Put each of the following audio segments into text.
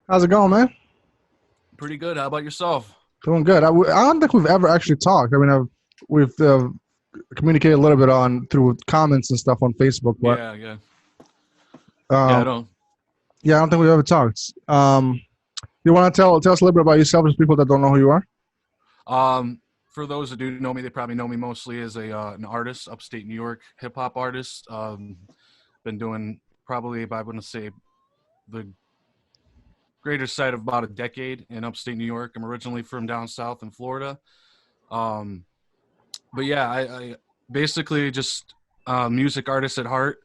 How's it going, man? Pretty good. How about yourself? Doing good. I don't think we've ever actually talked. We've communicated a little bit on through comments and stuff on Facebook, but Yeah, yeah, yeah. I um, don't. yeah, I don't think we've ever talked. You want to tell us a little bit about yourself, as people that don't know who you are? For those that do know me, they probably know me mostly as a an artist, upstate New York hip hop artist. Been doing probably, if I want to say, the greater side of about a decade in upstate New York. I'm originally from down south in Florida. Um, but yeah, I basically just music artist at heart.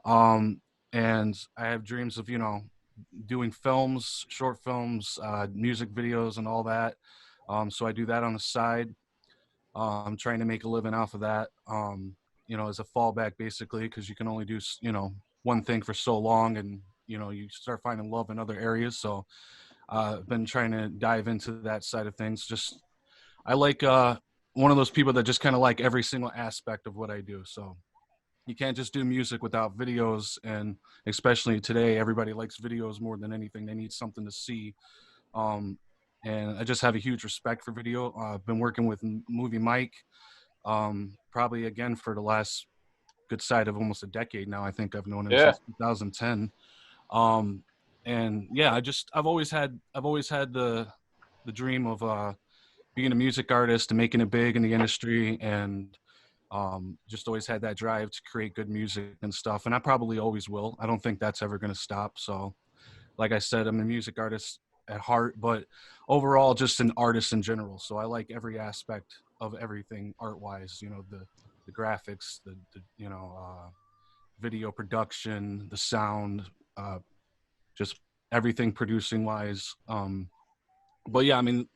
Um, and I have dreams of doing films, short films, music videos, and all that. So I do that on the side. I'm trying to make a living off of that. As a fallback, basically, because you can only do one thing for so long, and you start finding love in other areas. So I've been trying to dive into that side of things. Just I like one of those people that just kind of like every single aspect of what I do. So you can't just do music without videos, and especially today, everybody likes videos more than anything. They need something to see. Um, and I just have a huge respect for video. I've been working with Movie Mike, probably again for the last good side of almost a decade now. I think I've known him Yeah, since 2010. Um, and yeah, I've always had the dream of being a music artist and making it big in the industry, and just always had that drive to create good music and stuff. And I probably always will. I don't think that's ever going to stop. So like I said, I'm a music artist at heart, but overall, just an artist in general. So I like every aspect of everything art wise. The graphics, the video production, the sound, just everything producing wise. But yeah, I mean,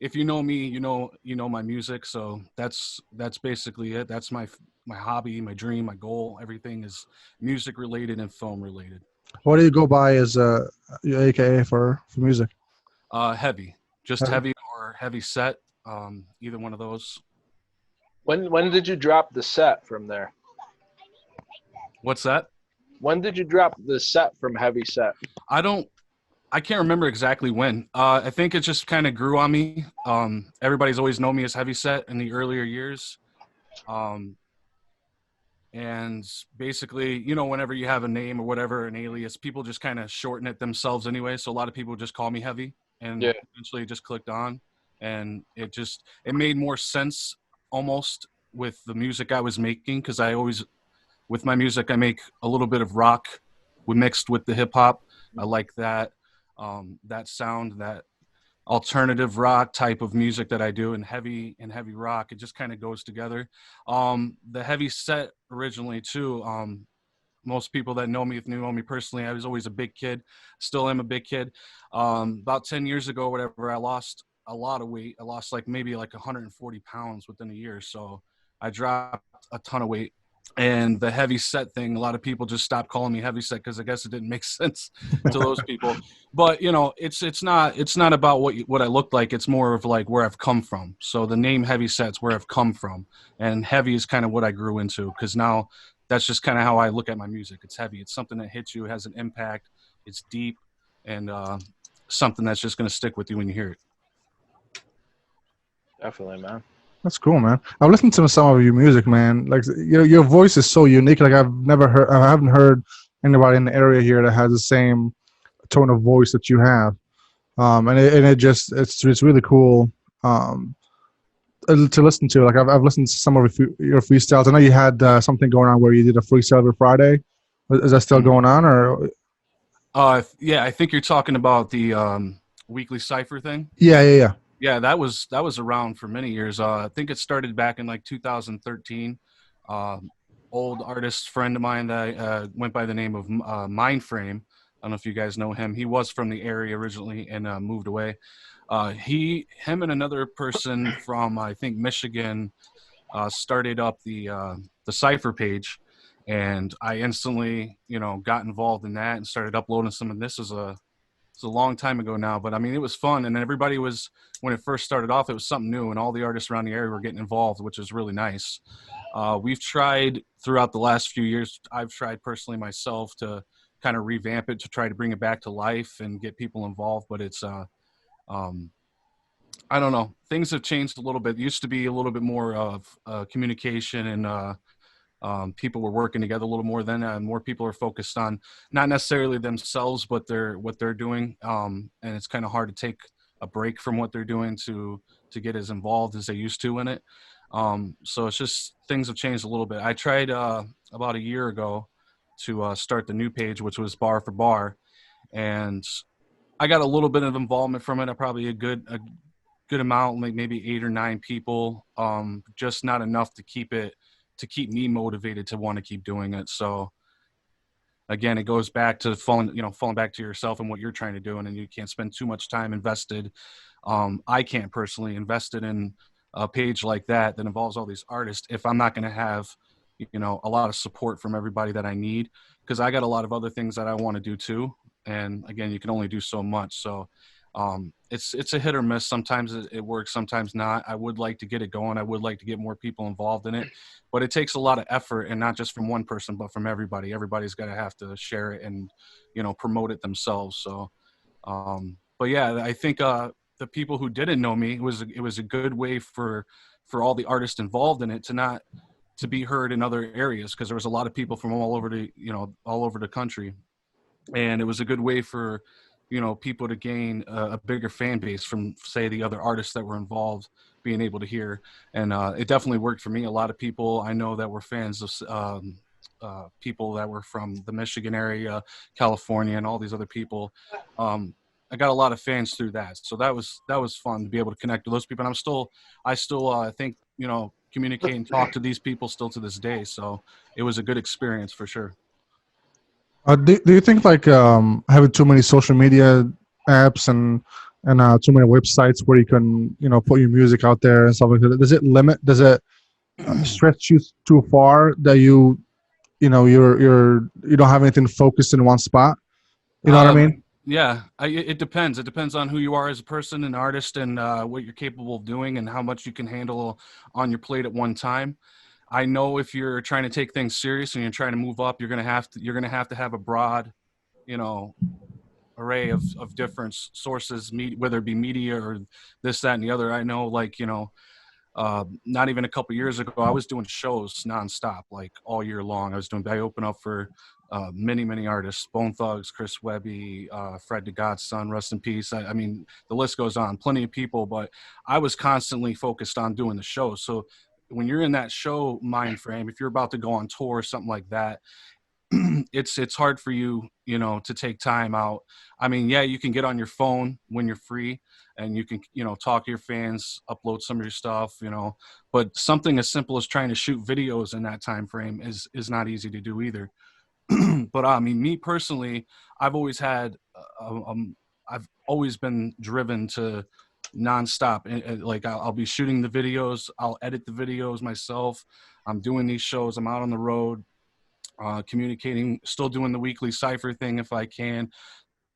if you know me, you know my music. So that's basically it. That's my hobby, my dream, my goal. Everything is music related and film related. What do you go by as your AKA for music? Heavy, just Heavy. heavy or heavy set. Either one of those. when did you drop the set from there? What's that? When did you drop the set from Heavy Set? I don't. I can't remember exactly when. I think it just kind of grew on me. Everybody's always known me as heavy set in the earlier years. Um, and basically, whenever you have a name or whatever, an alias, people just kind of shorten it themselves anyway. So a lot of people just call me heavy, and Yeah, eventually it just clicked on, and it made more sense almost with the music I was making, because I always, with my music, I make a little bit of rock mixed with the hip hop. I like that sound, that alternative rock type of music that I do, and heavy rock. It just kind of goes together. The heavy set originally too. Most people that know me personally, I was always a big kid, still am a big kid. About 10 years ago, whatever, I lost a lot of weight. I lost like maybe like 140 pounds within a year. So I dropped a ton of weight. And the heavy set thing, a lot of people just stopped calling me heavy set because I guess it didn't make sense to those people. But it's not about what I look like. It's more of like where I've come from. So the name heavy set's where I've come from, and heavy is kind of what I grew into, because now that's just kind of how I look at my music. It's heavy. It's something that hits you, has an impact. It's deep, and something that's just going to stick with you when you hear it. definitely, man. That's cool, man. I've listened to some of your music, man. Like your voice is so unique. Like I haven't heard anybody in the area here that has the same tone of voice that you have. And it just it's really cool. Um, to listen to. Like I've listened to some of your freestyles. I know you had something going on where you did a freestyle every Friday. Is that still Mhm. going on, or? Yeah, I think you're talking about the weekly cipher thing. Yeah, yeah, yeah. Yeah, that was around for many years. I think it started back in like 2013. Um, Old artist friend of mine that went by the name of Mindframe. I don't know if you guys know him. He was from the area originally and moved away. Him and another person from I think Michigan started up the cipher page, and I instantly got involved in that and started uploading some. And this is it's a long time ago now, but I mean, it was fun. And everybody was, when it first started off, it was something new, and all the artists around the area were getting involved, which is really nice. We've tried throughout the last few years, I've tried personally myself to kind of revamp it to try to bring it back to life and get people involved. But it's I don't know. Things have changed a little bit. It used to be a little bit more of communication and people were working together a little more. Then more people are focused on not necessarily themselves, but what they're doing. And it's kind of hard to take a break from what they're doing to get as involved as they used to in it. So it's just things have changed a little bit. I tried about a year ago to start the new page, which was Bar for Bar, and I got a little bit of involvement from it. Probably a good amount, like maybe 8 or 9 people, just not enough to keep me motivated to want to keep doing it. So again, it goes back to falling back to yourself and what you're trying to do. And then you can't spend too much time invested. I can't personally invest it in a page like that involves all these artists if I'm not going to have, a lot of support from everybody that I need, because I got a lot of other things that I want to do too. And again, you can only do so much. So it's a hit or miss. Sometimes it works, sometimes not. I would like to get it going. I would like to get more people involved in it, but it takes a lot of effort, and not just from one person, but from everybody. Everybody's got to have to share it and, promote it themselves. So, but yeah, I think the people who didn't know me, it was a good way for all the artists involved in it to be heard in other areas, because there was a lot of people from all over the country, and it was a good way for people to gain a bigger fan base from, say, the other artists that were involved being able to hear. And it definitely worked for me. A lot of people I know that were fans of people that were from the Michigan area, California, and all these other people. I got a lot of fans through that. So that was fun to be able to connect with those people. And I still think, communicate and talk to these people still to this day. So it was a good experience for sure. Do you think like having too many social media apps and too many websites where you can put your music out there and stuff like that, does it stretch you too far that you don't have anything focused in one spot? You know what I mean? Yeah, it depends. It depends on who you are as a person, an artist, and what you're capable of doing and how much you can handle on your plate at one time. I know if you're trying to take things serious and you're trying to move up, you're gonna have to have a broad, array of different sources, whether it be media or this, that, and the other. I know, like, not even a couple years ago, I was doing shows nonstop, like all year long. I open up for many artists: Bone Thugs, Chris Webby, Fred the Godson, rest in peace. I mean, the list goes on. Plenty of people, but I was constantly focused on doing the show. So when you're in that show mind frame, if you're about to go on tour or something like that, it's hard for you, to take time out. I mean, yeah, you can get on your phone when you're free and you can, talk to your fans, upload some of your stuff, but something as simple as trying to shoot videos in that time frame is not easy to do either. But I mean, me personally, I've always had, I've always been driven to nonstop. And like I'll be shooting the videos, I'll edit the videos myself. I'm doing these shows. I'm out on the road, communicating, still doing the weekly cipher thing if I can.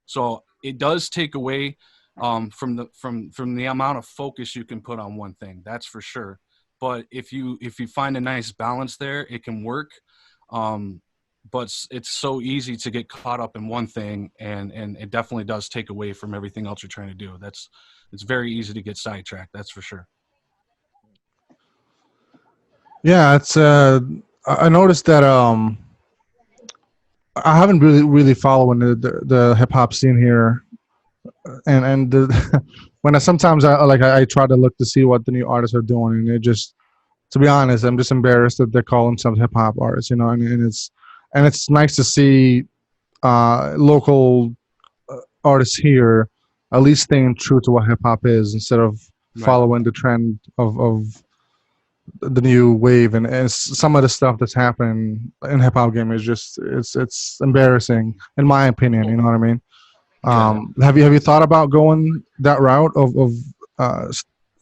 So it does take away from the amount of focus you can put on one thing. That's for sure. But if you find a nice balance there, it can work. But it's so easy to get caught up in one thing, and it definitely does take away from everything else you're trying to do. It's very easy to get sidetracked. That's for sure. Yeah, it's I noticed that I haven't really following the hip hop scene here, and when sometimes I try to look to see what the new artists are doing, and it just, to be honest, I'm just embarrassed that they call themselves hip hop artists, and it's nice to see local artists here at least staying true to what hip hop is instead of Right. following the trend of the new wave, and some of the stuff that's happening in hip hop game is just it's embarrassing in my opinion. You know what I mean? Yeah. Have you thought about going that route of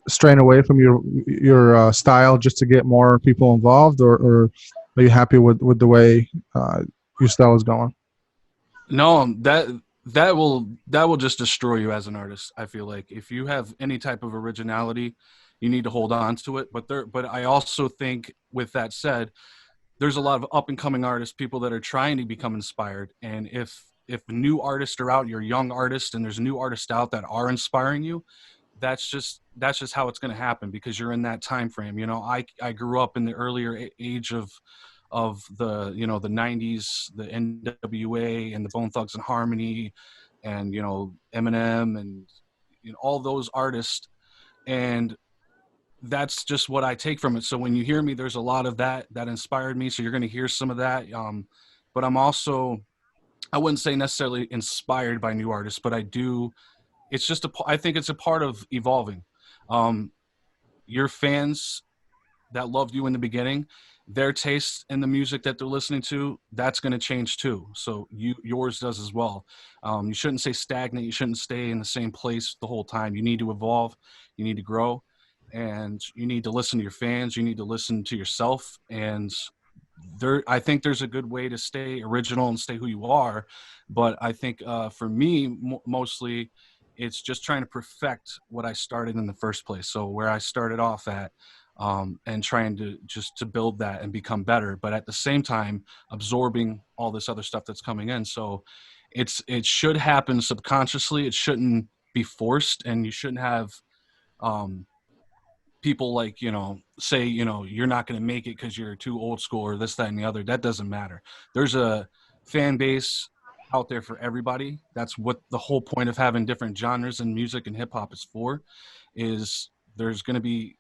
straying away from your style just to get more people involved, or are you happy with the way your style is going? No, that will just destroy you as an artist. I feel like if you have any type of originality, you need to hold on to it. But I also think, with that said, there's a lot of up and coming artists, people that are trying to become inspired. And if new artists are out, you're a young artist, and there's new artists out that are inspiring you, that's just how it's going to happen, because you're in that time frame. You know, I grew up in the earlier age of the, you know, the 90s, the NWA and the Bone Thugs and Harmony, and, you know, Eminem, and, you know, all those artists. And that's just what I take from it. So when you hear me, there's a lot of that inspired me. So you're going to hear some of that. But I'm also, I wouldn't say necessarily inspired by new artists, but it's just I think it's a part of evolving. Your fans that loved you in the beginning, their taste in the music that they're listening to, that's going to change too. So yours does as well. You shouldn't stay stagnant. You shouldn't stay in the same place the whole time. You need to evolve. You need to grow, and you need to listen to your fans. You need to listen to yourself. And I think there's a good way to stay original and stay who you are. But I think for me, mostly, it's just trying to perfect what I started in the first place. So where I started off at, and trying to build that and become better, but at the same time absorbing all this other stuff that's coming in. So it should happen subconsciously. It shouldn't be forced, and you shouldn't have people like, you know, say, you know, you're not going to make it because you're too old school or this, that, and the other. That doesn't matter. There's a fan base out there for everybody. That's what the whole point of having different genres in music and hip hop is for, is there's going to be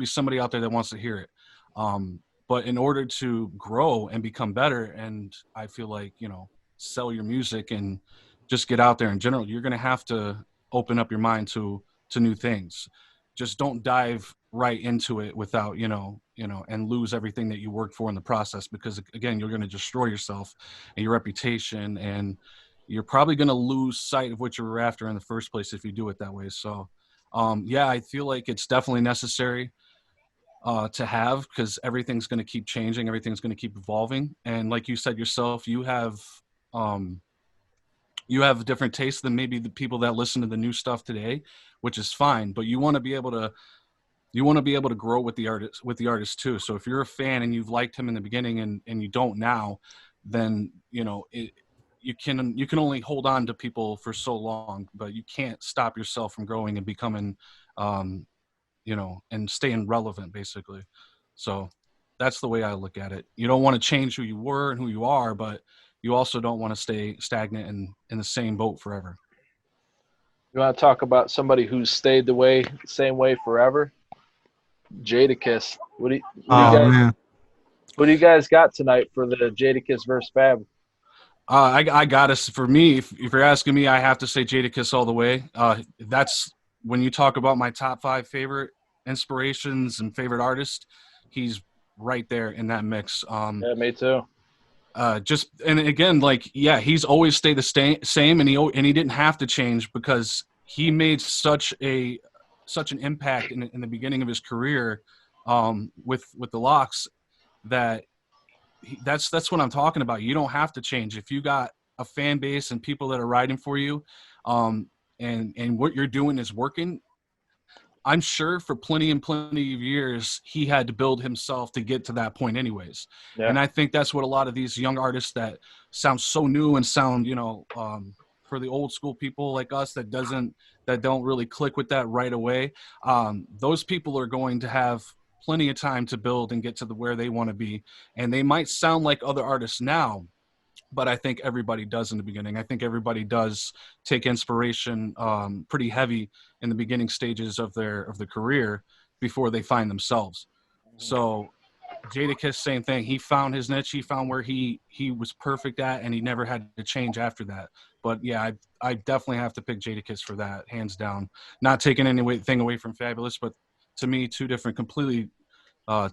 somebody out there that wants to hear it. But in order to grow and become better, and I feel like, you know, sell your music and just get out there in general, you're going to have to open up your mind to new things. Just don't dive right into it without, you know, and lose everything that you worked for in the process, because again, you're going to destroy yourself and your reputation, and you're probably going to lose sight of what you were after in the first place if you do it that way. So, yeah, I feel like it's definitely necessary to have, because everything's going to keep changing. Everything's going to keep evolving. And like you said yourself, you have a different taste than maybe the people that listen to the new stuff today, which is fine. But you want to be able to grow with the artist too. So if you're a fan and you've liked him in the beginning and you don't now, then, you know, you can only hold on to people for so long, but you can't stop yourself from growing and becoming, you know, and staying relevant, basically. So that's the way I look at it. You don't want to change who you were and who you are, but you also don't want to stay stagnant and in the same boat forever. You want to talk about somebody who's stayed the same way forever? Jadakiss. What do you guys got tonight for the Jadakiss versus Fab? I got us. For me, if you're asking me, I have to say Jadakiss all the way. That's when you talk about my top 5 favorite inspirations and favorite artists, he's right there in that mix. Yeah, me too. And again, like, yeah, he's always stayed the same, and he didn't have to change, because he made such an impact in the beginning of his career, with the Locks, that's what I'm talking about. You don't have to change if you got a fan base and people that are riding for you, and what you're doing is working. I'm sure for plenty of years, he had to build himself to get to that point anyways. Yeah. And I think that's what a lot of these young artists that sound so new and sound, you know, for the old school people like us that don't really click with that right away. Those people are going to have plenty of time to build and get to where they want to be. And they might sound like other artists now, but I think everybody does in the beginning. I think everybody does take inspiration pretty heavy in the beginning stages of their career before they find themselves. So Jadakiss, same thing. He found his niche. He found where he was perfect at, and he never had to change after that. But yeah, I definitely have to pick Jadakiss for that, hands down. Not taking anything away from Fabulous, but to me, completely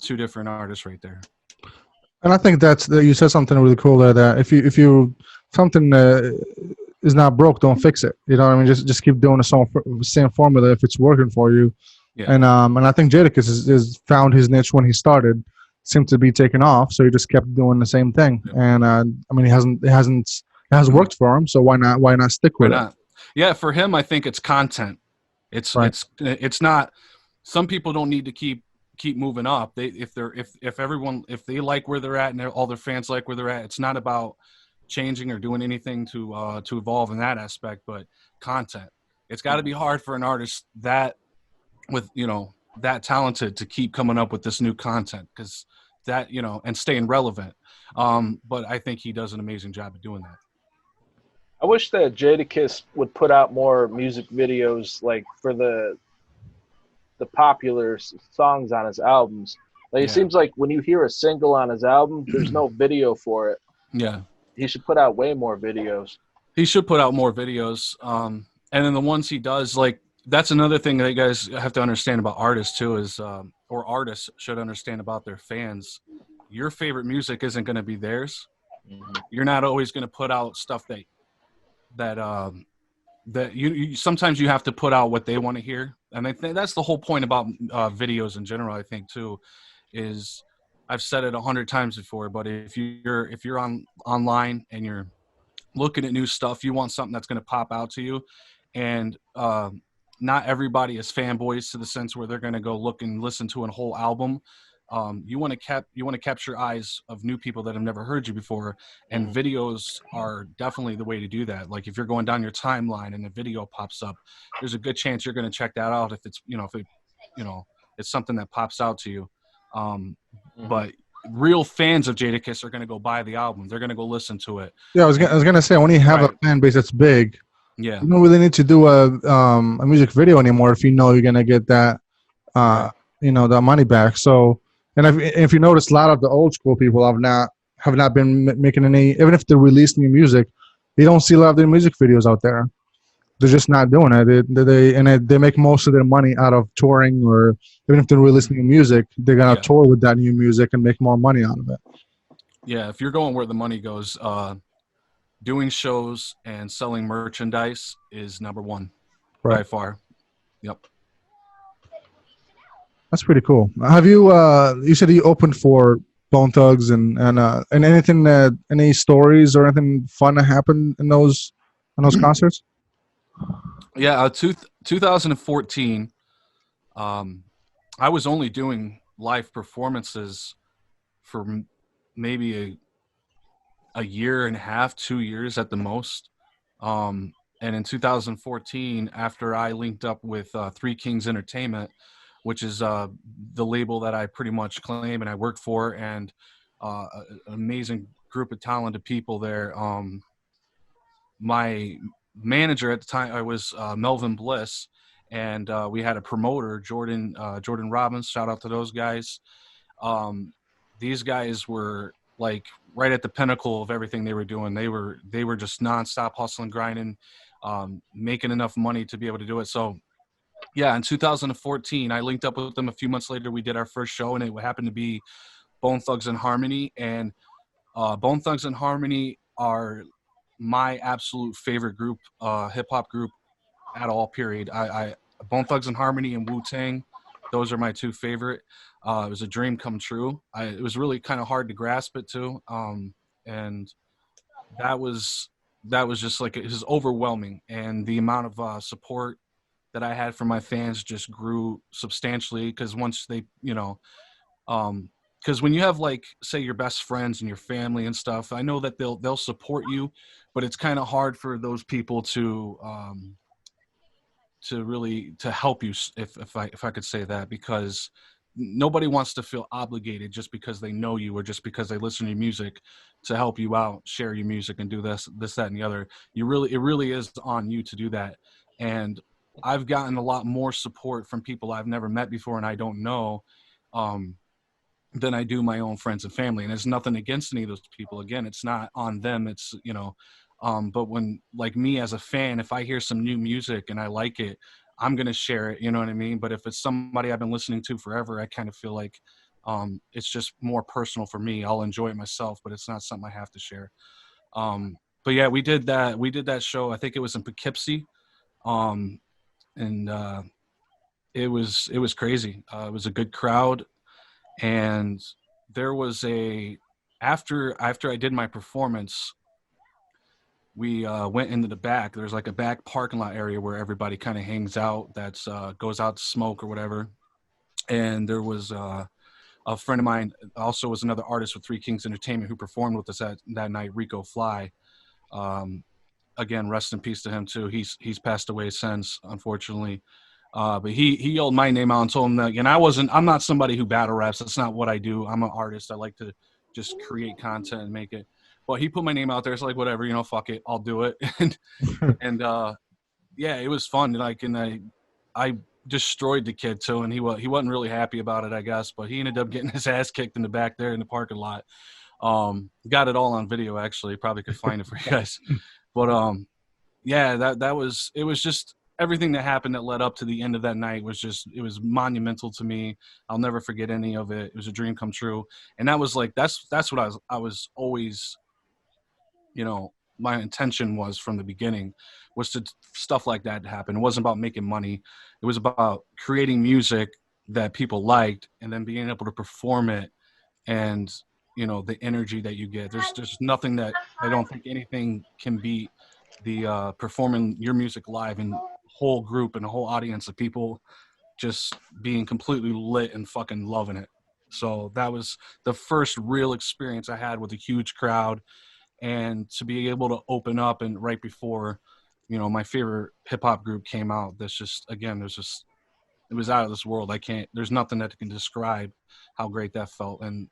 two different artists right there. And I think you said something really cool there. That if you something is not broke, don't fix it. You know what I mean? Just keep doing the same formula if it's working for you. Yeah. And I think Jadakiss is found his niche when he started. Seemed to be taking off, so he just kept doing the same thing. Yeah. And I mean, it hasn't worked for him. So why not stick with it? Yeah, for him, I think it's content. It's not. Some people don't need to keep keep moving up. If they like where they're at and all their fans like where they're at, it's not about changing or doing anything to evolve in that aspect, but content. It's got to be hard for an artist that with that talented to keep coming up with this new content, because that and staying relevant. But I think he does an amazing job of doing that. I wish that Jadakiss would put out more music videos, like for the popular songs on his albums. Like, it seems like when you hear a single on his album, there's no video for it. Yeah, he should put out way more videos. He should put out more videos. And then the ones he does, like, that's another thing that you guys have to understand about artists too, is or artists should understand about their fans. Your favorite music isn't going to be theirs. Mm-hmm. You're not always going to put out stuff that you sometimes you have to put out what they want to hear. And I think that's the whole point about videos in general, I think too, is I've said it 100 times before, but if you're online and you're looking at new stuff, you want something that's going to pop out to you. And not everybody is fanboys to the sense where they're going to go look and listen to a whole album. You want to capture eyes of new people that have never heard you before, and videos are definitely the way to do that. Like, if you're going down your timeline and a video pops up, there's a good chance you're going to check that out if it's it's something that pops out to you. But real fans of Jadakiss are going to go buy the album. They're going to go listen to it. Yeah, I was gonna say, when you have a fan base that's big, yeah, you don't really need to do a music video anymore if you know you're gonna get that the money back. So, and if you notice, a lot of the old school people have not been making any, even if they release new music, you don't see a lot of their music videos out there. They're just not doing it. They make most of their money out of touring, or even if they're releasing new music, they're gonna tour with that new music and make more money out of it. Yeah, if you're going where the money goes, doing shows and selling merchandise is number one by far. Yep. That's pretty cool. Have you? You said you opened for Bone Thugs and anything? Any stories or anything fun that happened in those concerts? Yeah, 2014. I was only doing live performances for maybe a year and a half, 2 years at the most. And in 2014, after I linked up with Three Kings Entertainment, which is the label that I pretty much claim and I work for, and an amazing group of talented people there. My manager at the time, I was Melvin Bliss, and we had a promoter, Jordan Robbins. Shout out to those guys. These guys were like right at the pinnacle of everything they were doing. They were just nonstop hustling, grinding, making enough money to be able to do it. So yeah, in 2014, I linked up with them. A few months later, we did our first show, and it happened to be Bone Thugs and Harmony. And Bone Thugs and Harmony are my absolute favorite group, hip hop group at all, period. Bone Thugs and Harmony and Wu-Tang, those are my two favorite. It was a dream come true. It was really kind of hard to grasp it too. And that was just like, it was overwhelming. And the amount of support that I had from my fans just grew substantially, because once they, because when you have, like, say, your best friends and your family and stuff, I know that they'll support you, but it's kind of hard for those people to really help you, if I could say that, because nobody wants to feel obligated just because they know you or just because they listen to your music to help you out, share your music, and do this, that, and the other. It really is on you to do that. And I've gotten a lot more support from people I've never met before and I don't know, than I do my own friends and family. And there's nothing against any of those people. Again, it's not on them. It's, but when, like, me as a fan, if I hear some new music and I like it, I'm going to share it. You know what I mean? But if it's somebody I've been listening to forever, I kind of feel like it's just more personal for me. I'll enjoy it myself, but it's not something I have to share. But yeah, we did that show. I think it was in Poughkeepsie. And it was crazy. It was a good crowd. And there was after I did my performance, we went into the back. There's like a back parking lot area where everybody kind of hangs out, that's goes out to smoke or whatever. and there was a friend of mine also was another artist with Three Kings Entertainment who performed with us that night, Rico Fly. Again, rest in peace to him too. He's passed away since, unfortunately. But he yelled my name out and told him that, and I'm not somebody who battle raps. That's not what I do. I'm an artist. I like to just create content and make it. But he put my name out there. It's like, whatever, fuck it. I'll do it. and yeah, it was fun. Like, and I destroyed the kid too. And he wasn't really happy about it, I guess, but he ended up getting his ass kicked in the back there in the parking lot. Got it all on video, actually. Probably could find it for you guys. But yeah, it was just everything that happened that led up to the end of that night it was monumental to me. I'll never forget any of it. It was a dream come true. And that was like, that's what I was always, my intention was from the beginning, was to stuff like that to happen. It wasn't about making money. It was about creating music that people liked and then being able to perform it. And the energy that you get, there's nothing that I don't think anything can beat the performing your music live and whole group and a whole audience of people just being completely lit and fucking loving it. So that was the first real experience I had with a huge crowd, and to be able to open up and right before my favorite hip-hop group came out, it was out of this world. There's nothing that can describe how great that felt, and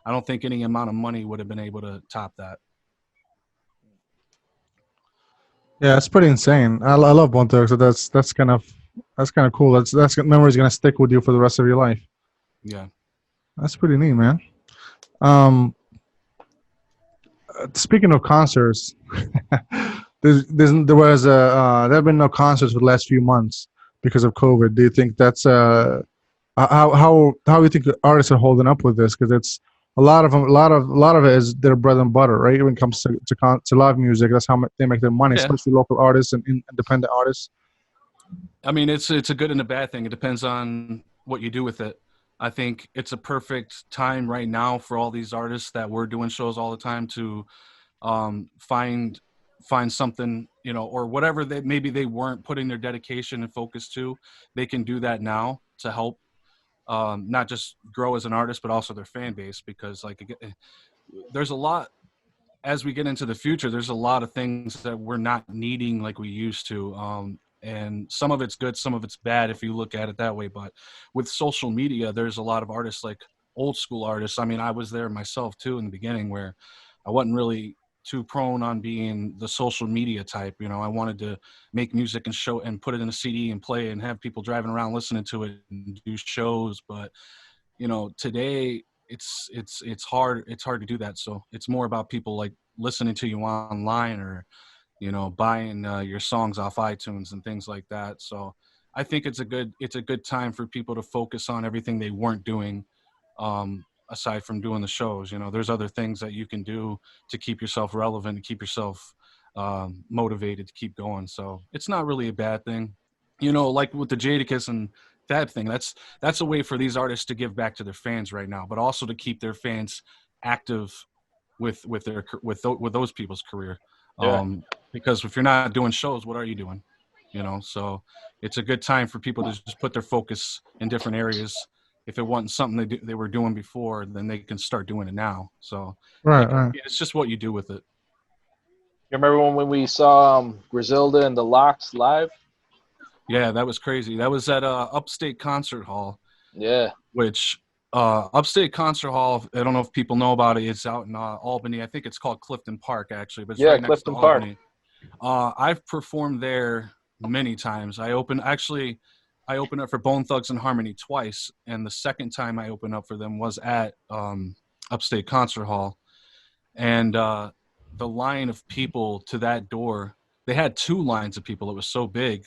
I don't think any amount of money would have been able to top that. Yeah, it's pretty insane. I love Bone Thugs, so that's kind of cool. That's memories gonna stick with you for the rest of your life. Yeah, that's pretty neat, man. Speaking of concerts, there have been no concerts for the last few months because of COVID. Do you think that's how do you think the artists are holding up with this? Because it's a lot of it is their bread and butter, right? When it comes to live music, that's how they make their money, yeah. especially local artists and independent artists. I mean, it's a good and a bad thing. It depends on what you do with it. I think it's a perfect time right now for all these artists that were doing shows all the time to find something, or whatever maybe they weren't putting their dedication and focus to. They can do that now to help not just grow as an artist, but also their fan base, because there's a lot, as we get into the future, there's a lot of things that we're not needing like we used to. And some of it's good, some of it's bad if you look at it that way. But with social media, there's a lot of artists, like old school artists. I mean, I was there myself too in the beginning, where I wasn't really too prone on being the social media type. I wanted to make music and show and put it in a CD and play and have people driving around listening to it and do shows. But today it's hard to do that. So it's more about people like listening to you online, or buying your songs off iTunes and things like that. So I think it's a good time for people to focus on everything they weren't doing, aside from doing the shows. There's other things that you can do to keep yourself relevant, to keep yourself motivated to keep going. So it's not really a bad thing. Like with the Jadakiss and Fab thing, that's a way for these artists to give back to their fans right now, but also to keep their fans active with those people's career. Yeah. Because if you're not doing shows, what are you doing? So it's a good time for people to just put their focus in different areas. If it wasn't something they were doing before, then they can start doing it now. So Right. It's just what you do with it. You remember when we saw Griselda and the Locks live? Yeah, that was crazy. That was at Upstate Concert Hall. Yeah. Which Upstate Concert Hall, I don't know if people know about it. It's out in Albany. I think it's called Clifton Park, actually. But it's right next to Albany. I've performed there many times. I opened up for Bone Thugs and Harmony twice, and the second time I opened up for them was at Upstate Concert Hall. And the line of people to that door, they had two lines of people. It was so big.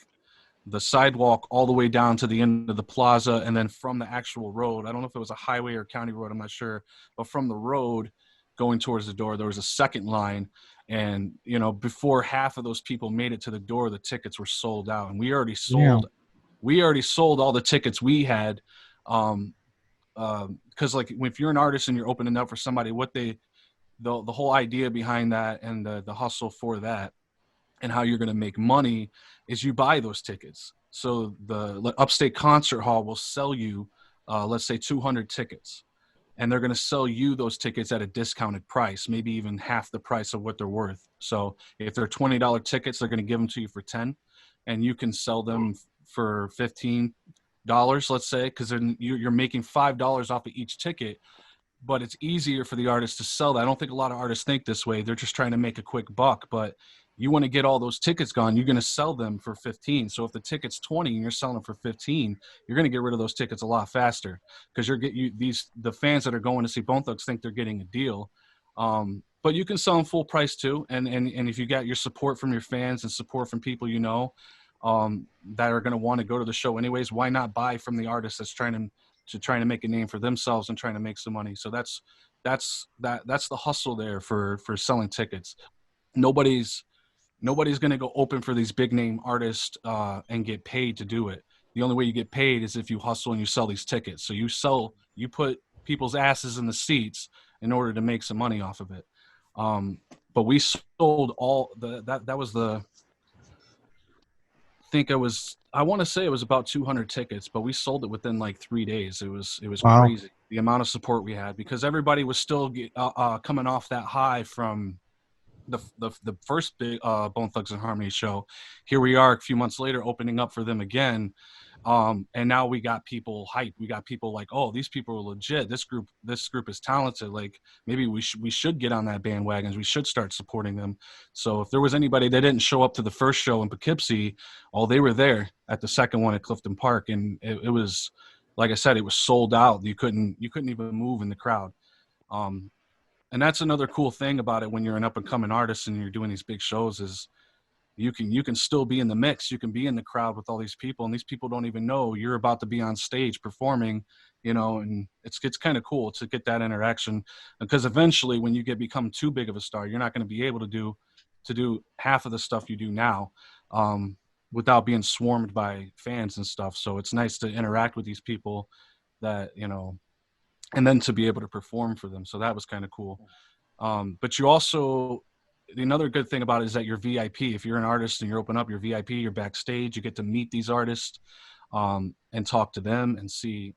The sidewalk all the way down to the end of the plaza, and then from the actual road, I don't know if it was a highway or county road, I'm not sure, but from the road going towards the door, there was a second line. And before half of those people made it to the door, the tickets were sold out, and we already sold all the tickets we had. Because like if you're an artist and you're opening up for somebody, the whole idea behind that and the hustle for that and how you're going to make money is you buy those tickets. So the Upstate Concert Hall will sell you let's say 200 tickets, and they're going to sell you those tickets at a discounted price, maybe even half the price of what they're worth. So if they're $20 tickets, they're going to give them to you for 10, and you can sell them for $15, let's say, because then you're making $5 off of each ticket. But it's easier for the artist to sell that. I don't think a lot of artists think this way. They're just trying to make a quick buck, but you want to get all those tickets gone, you're going to sell them for 15. So if the ticket's 20 and you're selling them for 15, you're going to get rid of those tickets a lot faster, because the fans that are going to see Bone Thugs think they're getting a deal. But you can sell them full price too. And if you got your support from your fans and support from people that are going to want to go to the show anyways, why not buy from the artist that's trying to make a name for themselves and trying to make some money? So that's the hustle there for selling tickets. Nobody's going to go open for these big name artists and get paid to do it. The only way you get paid is if you hustle and you sell these tickets. So you put people's asses in the seats in order to make some money off of it. But we sold all that was the, I want to say it was about 200 tickets, but we sold it within like 3 days. It was Wow. crazy, the amount of support we had, because everybody was still coming off that high from the first big Bone Thugs and Harmony show. Here we are a few months later opening up for them again. And now we got people hyped. We got people like, oh, these people are legit. This group is talented. Like, maybe we should get on that bandwagon. We should start supporting them. So if there was anybody that didn't show up to the first show in Poughkeepsie, they were there at the second one at Clifton Park. And it was, like I said, it was sold out. You couldn't even move in the crowd. And that's another cool thing about it when you're an up and coming artist and you're doing these big shows, is you can still be in the mix. You can be in the crowd with all these people, and these people don't even know you're about to be on stage performing, and it's kind of cool to get that interaction, because eventually when you become too big of a star, you're not going to be able to do half of the stuff you do now without being swarmed by fans and stuff. So it's nice to interact with these people that, and then to be able to perform for them. So that was kind of cool. But you also, another good thing about it is that you're VIP. If you're an artist and you're open up, you're VIP, you're backstage, you get to meet these artists and talk to them and see,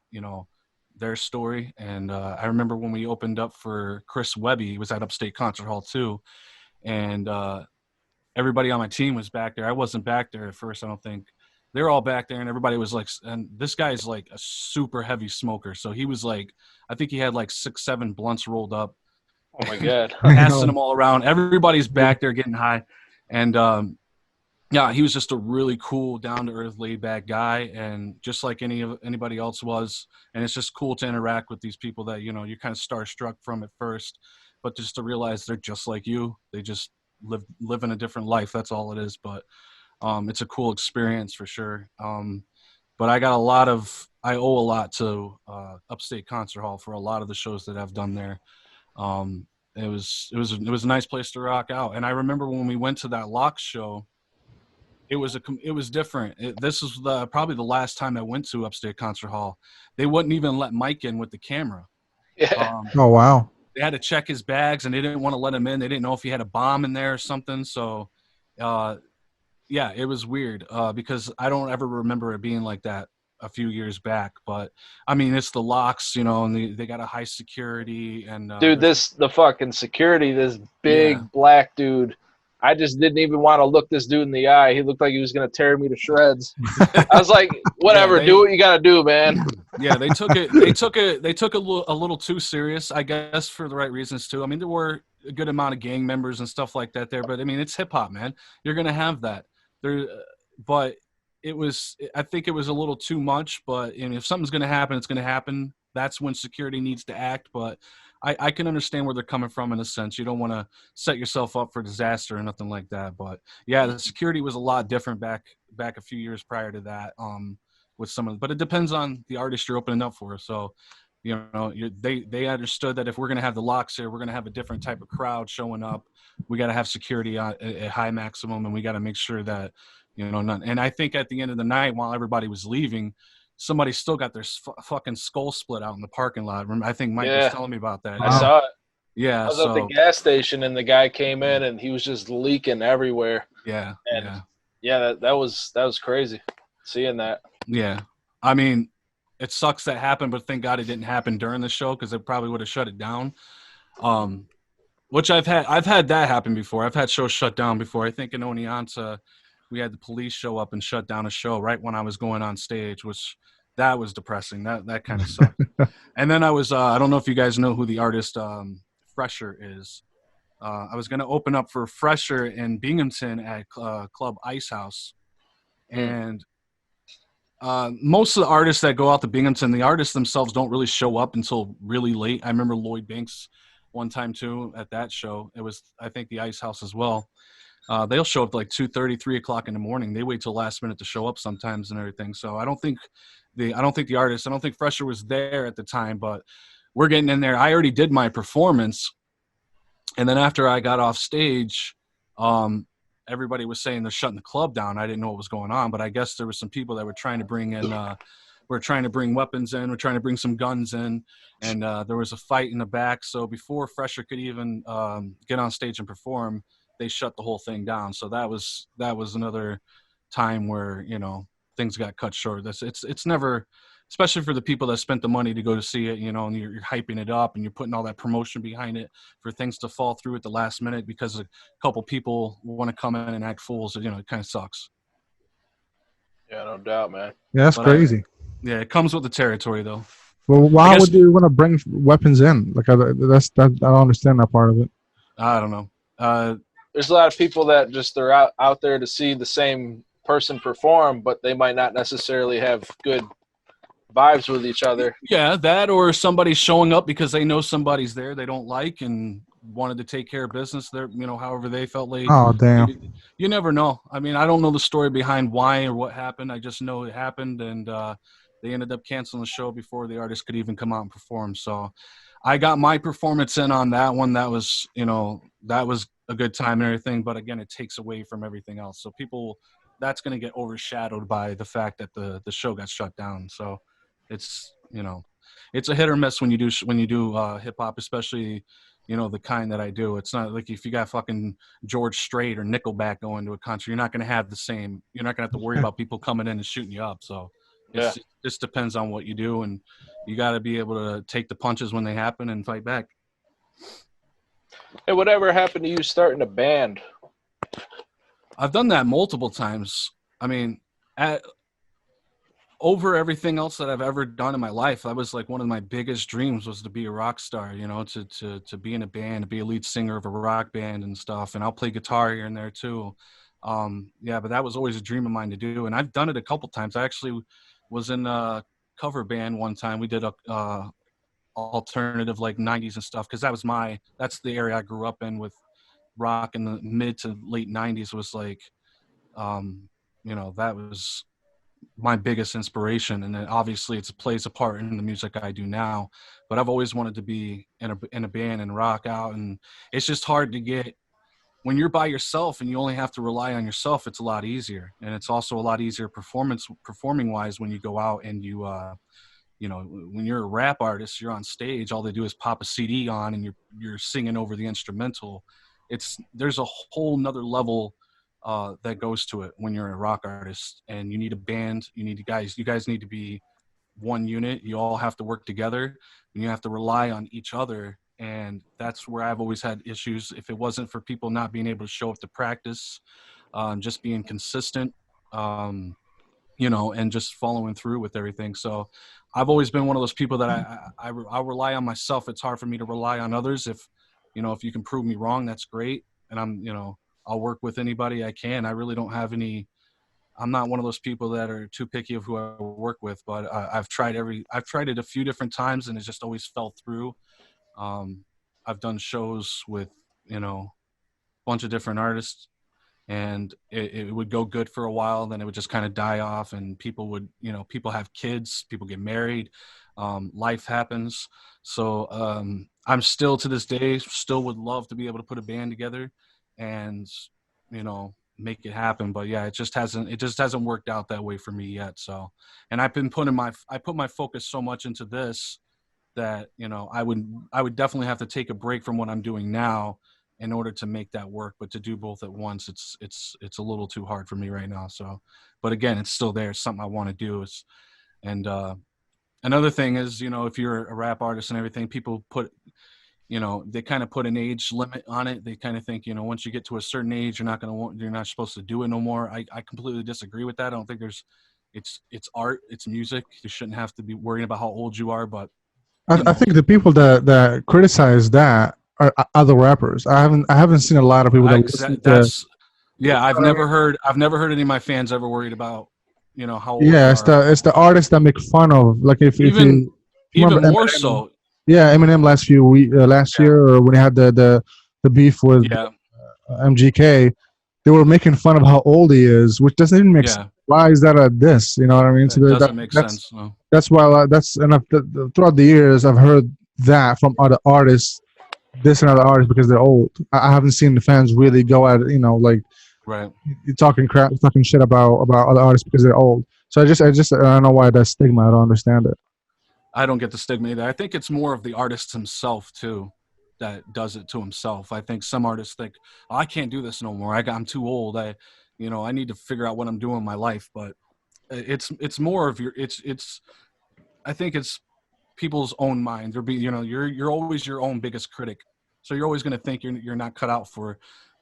their story. And I remember when we opened up for Chris Webby, he was at Upstate Concert Hall too. And everybody on my team was back there. I wasn't back there at first, I don't think. They're all back there, and everybody was like, and this guy's like a super heavy smoker. So he was like, I think he had like 6-7 blunts rolled up. Oh my God. Passing them all around. Everybody's back there getting high. And yeah, he was just a really cool, down to earth, laid back guy. And just like anybody else was. And it's just cool to interact with these people that, you're kind of starstruck from at first, but just to realize they're just like you. They just live in a different life. That's all it is. But it's a cool experience for sure. But I owe a lot to Upstate Concert Hall for a lot of the shows that I've done there. It was a nice place to rock out. And I remember when we went to that Locks show, it was different. This was probably the last time I went to Upstate Concert Hall. They wouldn't even let Mike in with the camera. Yeah. Oh, wow. They had to check his bags, and they didn't want to let him in. They didn't know if he had a bomb in there or something. So, yeah, it was weird because I don't ever remember it being like that a few years back. But I mean, it's the Locks, and they got a high security. And dude, the fucking security, this big black dude, I just didn't even want to look this dude in the eye. He looked like he was gonna tear me to shreds. I was like, whatever, do what you gotta do, man. Yeah, they took it a little too serious, I guess, for the right reasons too. I mean, there were a good amount of gang members and stuff like that there, but I mean, it's hip hop, man. You're gonna have that there, but I think it was a little too much. But if something's gonna happen, it's gonna happen. That's when security needs to act. But I can understand where they're coming from in a sense. You don't want to set yourself up for disaster or nothing like that. But yeah, the security was a lot different back a few years prior to that. With but it depends on the artist you're opening up for. So, they understood that if we're going to have the Locks here, we're going to have a different type of crowd showing up. We got to have security at high maximum, and we got to make sure that, none. And I think at the end of the night, while everybody was leaving, somebody still got their fucking skull split out in the parking lot. I think Mike was telling me about that. I saw it. Yeah. I was at the gas station, and the guy came in, and he was just leaking everywhere. Yeah. And that was crazy seeing that. Yeah. I mean, it sucks that happened, but thank God it didn't happen during the show because it probably would have shut it down. Which I've had that happen before. I've had shows shut down before. I think in Oneonta, we had the police show up and shut down a show right when I was going on stage, which that was depressing. That kind of sucked. And then I was I don't know if you guys know who the artist Fresher is. I was going to open up for Fresher in Binghamton at Club Ice House, and most of the artists that go out to Binghamton, the artists themselves don't really show up until really late. I remember Lloyd Banks one time too at that show. It was, I think, the Ice House as well. They'll show up like 2:30, 3 o'clock in the morning. They wait till last minute to show up sometimes and everything. So I don't think the artist, I don't think Fresher was there at the time, but we're getting in there. I already did my performance. And then after I got off stage, everybody was saying they're shutting the club down. I didn't know what was going on, but I guess there were some people that were trying to bring in, we're trying to bring weapons in. We're trying to bring some guns in, and there was a fight in the back. So before Fresher could even get on stage and perform, they shut the whole thing down. So that was another time where, you know, things got cut short. It's never, especially for the people that spent the money to go to see it, you know, and you're hyping it up and you're putting all that promotion behind it, for things to fall through at the last minute because a couple people want to come in and act fools. You know, it kind of sucks. Yeah, no doubt, man. Yeah, that's crazy. Yeah, it comes with the territory, though. Well, why would you want to bring weapons in? Like, I don't understand that part of it. I don't know. There's a lot of people that just they're out there to see the same person perform, but they might not necessarily have good vibes with each other. Yeah, that, or somebody showing up because they know somebody's there they don't like and wanted to take care of business there, you know, however they felt like. Oh, damn. You never know. I mean, I don't know the story behind why or what happened. I just know it happened, and they ended up canceling the show before the artist could even come out and perform. So I got my performance in on that one. That was, you know, that was a good time and everything, but again, it takes away from everything else. So people, that's going to get overshadowed by the fact that the show got shut down. So it's, you know, it's a hit or miss when you do hip hop, especially, you know, the kind that I do. It's not like if you got fucking George Strait or Nickelback going to a concert, you're not going to have the same. You're not going to have to worry about people coming in and shooting you up. So it just depends on what you do, and you got to be able to take the punches when they happen and fight back. Hey, whatever happened to you starting a band? I've done that multiple times. I mean, over everything else that I've ever done in my life, that was like one of my biggest dreams, was to be a rock star, you know, to be in a band, to be a lead singer of a rock band and stuff. And I'll play guitar here and there too. Yeah, but that was always a dream of mine to do. And I've done it a couple times. I actually was in a cover band one time. We did a alternative, like 90s and stuff, because that's the area I grew up in with rock in the mid to late 90s. Was like, you know, that was my biggest inspiration, and then obviously it plays a part in the music I do now. But I've always wanted to be in a band and rock out, and it's just hard to get when you're by yourself and you only have to rely on yourself. It's a lot easier, and it's also a lot easier performing wise when you go out and you know, when you're a rap artist, you're on stage, all they do is pop a CD on and you're singing over the instrumental. There's a whole nother level that goes to it when you're a rock artist, and you need a band. You guys need to be one unit. You all have to work together, and you have to rely on each other. And that's where I've always had issues. If it wasn't for people not being able to show up to practice, just being consistent, you know, and just following through with everything. So I've always been one of those people that I rely on myself. It's hard for me to rely on others. If you can prove me wrong, that's great. And I'll work with anybody I can. I really don't have I'm not one of those people that are too picky of who I work with, but I've tried it a few different times, and it just always fell through. I've done shows with, you know, a bunch of different artists, and it would go good for a while, then it would just kind of die off, and people have kids, people get married, life happens. So I'm still, to this day, still would love to be able to put a band together and, you know, make it happen. But yeah, it just hasn't worked out that way for me yet. So, and I've been I put my focus so much into this that, you know, I would definitely have to take a break from what I'm doing now in order to make that work. But to do both at once, it's a little too hard for me right now. So, but again, it's still there. It's something I want to do. Another thing is, you know, if you're a rap artist and everything, people put, you know, they kind of put an age limit on it. They kind of think, you know, once you get to a certain age, you're not supposed to do it no more. I completely disagree with that. I don't think it's art, it's music. You shouldn't have to be worrying about how old you are, but you I know, think the people that criticize that are other rappers. I haven't seen a lot of people that listen to. that's, yeah, I've never heard any of my fans ever worried about, you know, how old Yeah, you it's are. the artists that make fun of, like, if Even, you even remember more Eminem. so. Yeah, Eminem last Yeah. year, or when he had the beef with Yeah. MGK, they were making fun of how old he is, which doesn't even make sense. Yeah. Why is that a diss? You know what I mean? So That doesn't make sense. No. that's why that's and throughout the years I've heard that from other artists, this and other artists, because they're old. I haven't seen the fans really go at it, like Right. you're talking crap, talking shit about other artists because they're old. So I don't know why that stigma. I don't understand it. I don't get the stigma either. I think it's more of the artist himself too that does it to himself. I think some artists think, oh, I can't do this no more. I'm too old. I need to figure out what I'm doing in my life. But it's more of it's. I think it's people's own mind. You're always your own biggest critic. So you're always going to think you're not cut out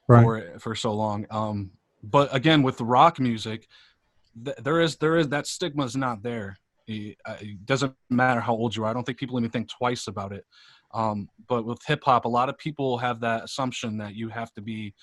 Right. for so long. But again, with the rock music, there is that stigma is not there. It doesn't matter how old you are. I don't think people even think twice about it. But with hip hop, a lot of people have that assumption that you have to be,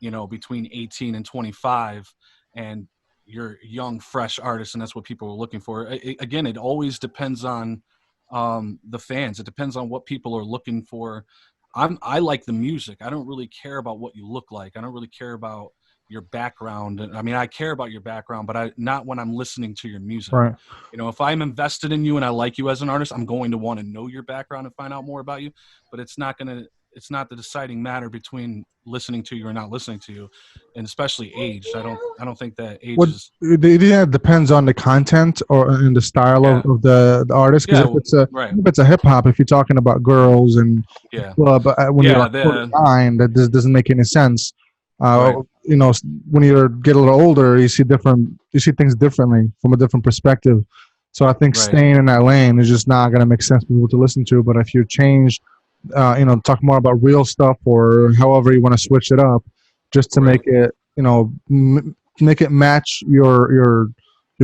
between 18 and 25, and you're young, fresh artist, and that's what people are looking for. Again, it always depends on the fans. It depends on what people are looking for. I like the music. I don't really care about what you look like. I don't really care about your background. I mean, I care about your background, but not when I'm listening to your music. Right. If I'm invested in you and I like you as an artist, I'm going to want to know your background and find out more about you. But it's not the deciding matter between listening to you or not listening to you, and especially age. I don't think that age What is. it depends on the content or in the style Yeah. of the artist. Because Yeah. Right. if it's a hip hop, if you're talking about girls and Yeah. club, when you're Yeah. like 49, that doesn't make any sense. Right. When you get a little older, you see things differently from a different perspective. So I think Right. staying in that lane is just not going to make sense for people to listen to. But if you change, talk more about real stuff, or however you want to switch it up, just to Right. make it, make it match your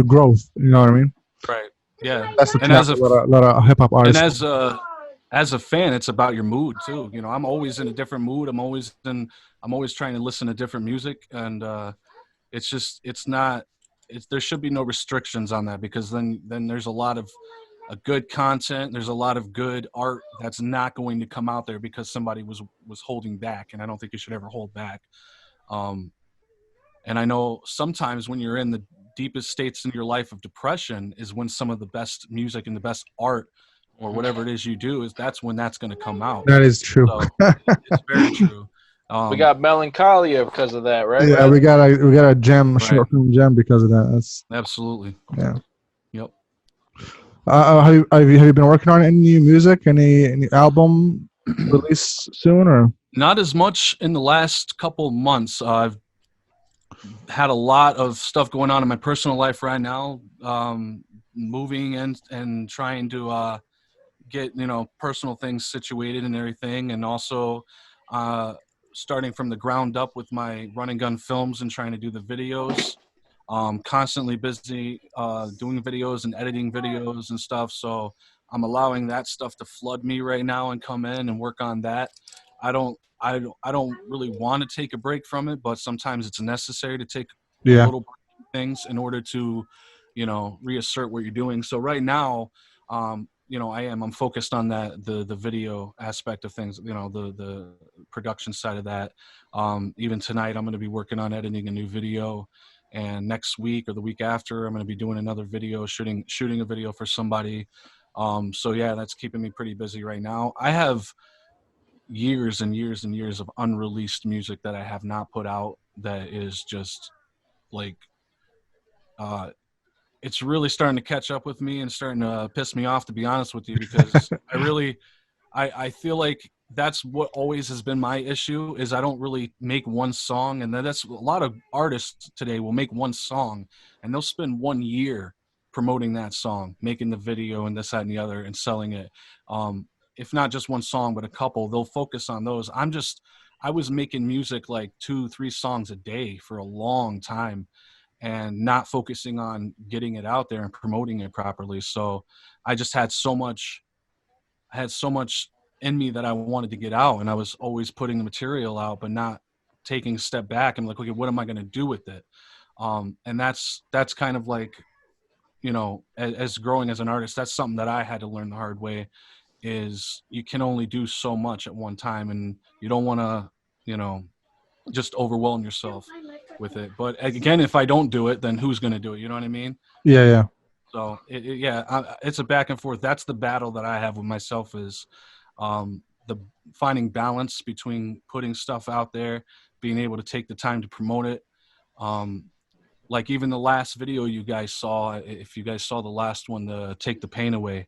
growth. You know what I mean? Right. Yeah. That's the And trap as a a lot of hip hop and artists. as a fan, it's about your mood too. I'm always in a different mood. I'm always trying to listen to different music, and there should be no restrictions on that, because then there's a lot of a good content. There's a lot of good art that's not going to come out there because somebody was holding back, and I don't think you should ever hold back. And I know sometimes when you're in the deepest states in your life of depression is when some of the best music and the best art or whatever it is you do that's when that's going to come out. That is true. So it's very true. We got melancholia because of that, right? Yeah, we got a gem, a Right. short film gem because of that. That's Absolutely. yeah. Yep. Have you been working on any new music? Any album release soon or? Not as much in the last couple months. I've had a lot of stuff going on in my personal life right now, moving and trying to get personal things situated and everything, and also starting from the ground up with my run and gun films and trying to do the videos. Constantly busy doing videos and editing videos and stuff, so I'm allowing that stuff to flood me right now and come in and work on that. I don't really want to take a break from it, but sometimes it's necessary to take a Yeah. little break from things in order to reassert what you're doing. So right now, I'm focused on the video aspect of things, the production side of that. Even tonight I'm going to be working on editing a new video, and next week or the week after I'm going to be doing another video, shooting a video for somebody. So yeah, that's keeping me pretty busy right now. I have years and years and years of unreleased music that I have not put out, that is just like it's really starting to catch up with me and starting to piss me off, to be honest with you, because I feel like that's what always has been my issue, is I don't really make one song. And that's a lot of artists today will make one song and they'll spend 1 year promoting that song, making the video and this, that, and the other, and selling it. If not just one song, but a couple, they'll focus on those. I was making music like 2-3 songs a day for a long time and not focusing on getting it out there and promoting it properly. So I just had so much in me that I wanted to get out, and I was always putting the material out, but not taking a step back and like, okay, what am I going to do with it? And that's kind of like, you know, as growing as an artist, that's something that I had to learn the hard way, is you can only do so much at one time, and you don't want to, you know, just overwhelm yourself with it. But again, if I don't do it, then who's going to do it? You know what I mean? Yeah, yeah. So it's a back and forth. That's the battle that I have with myself, is the finding balance between putting stuff out there, being able to take the time to promote it. Like even the last video you guys saw, if you guys saw the last one, the Take the Pain Away,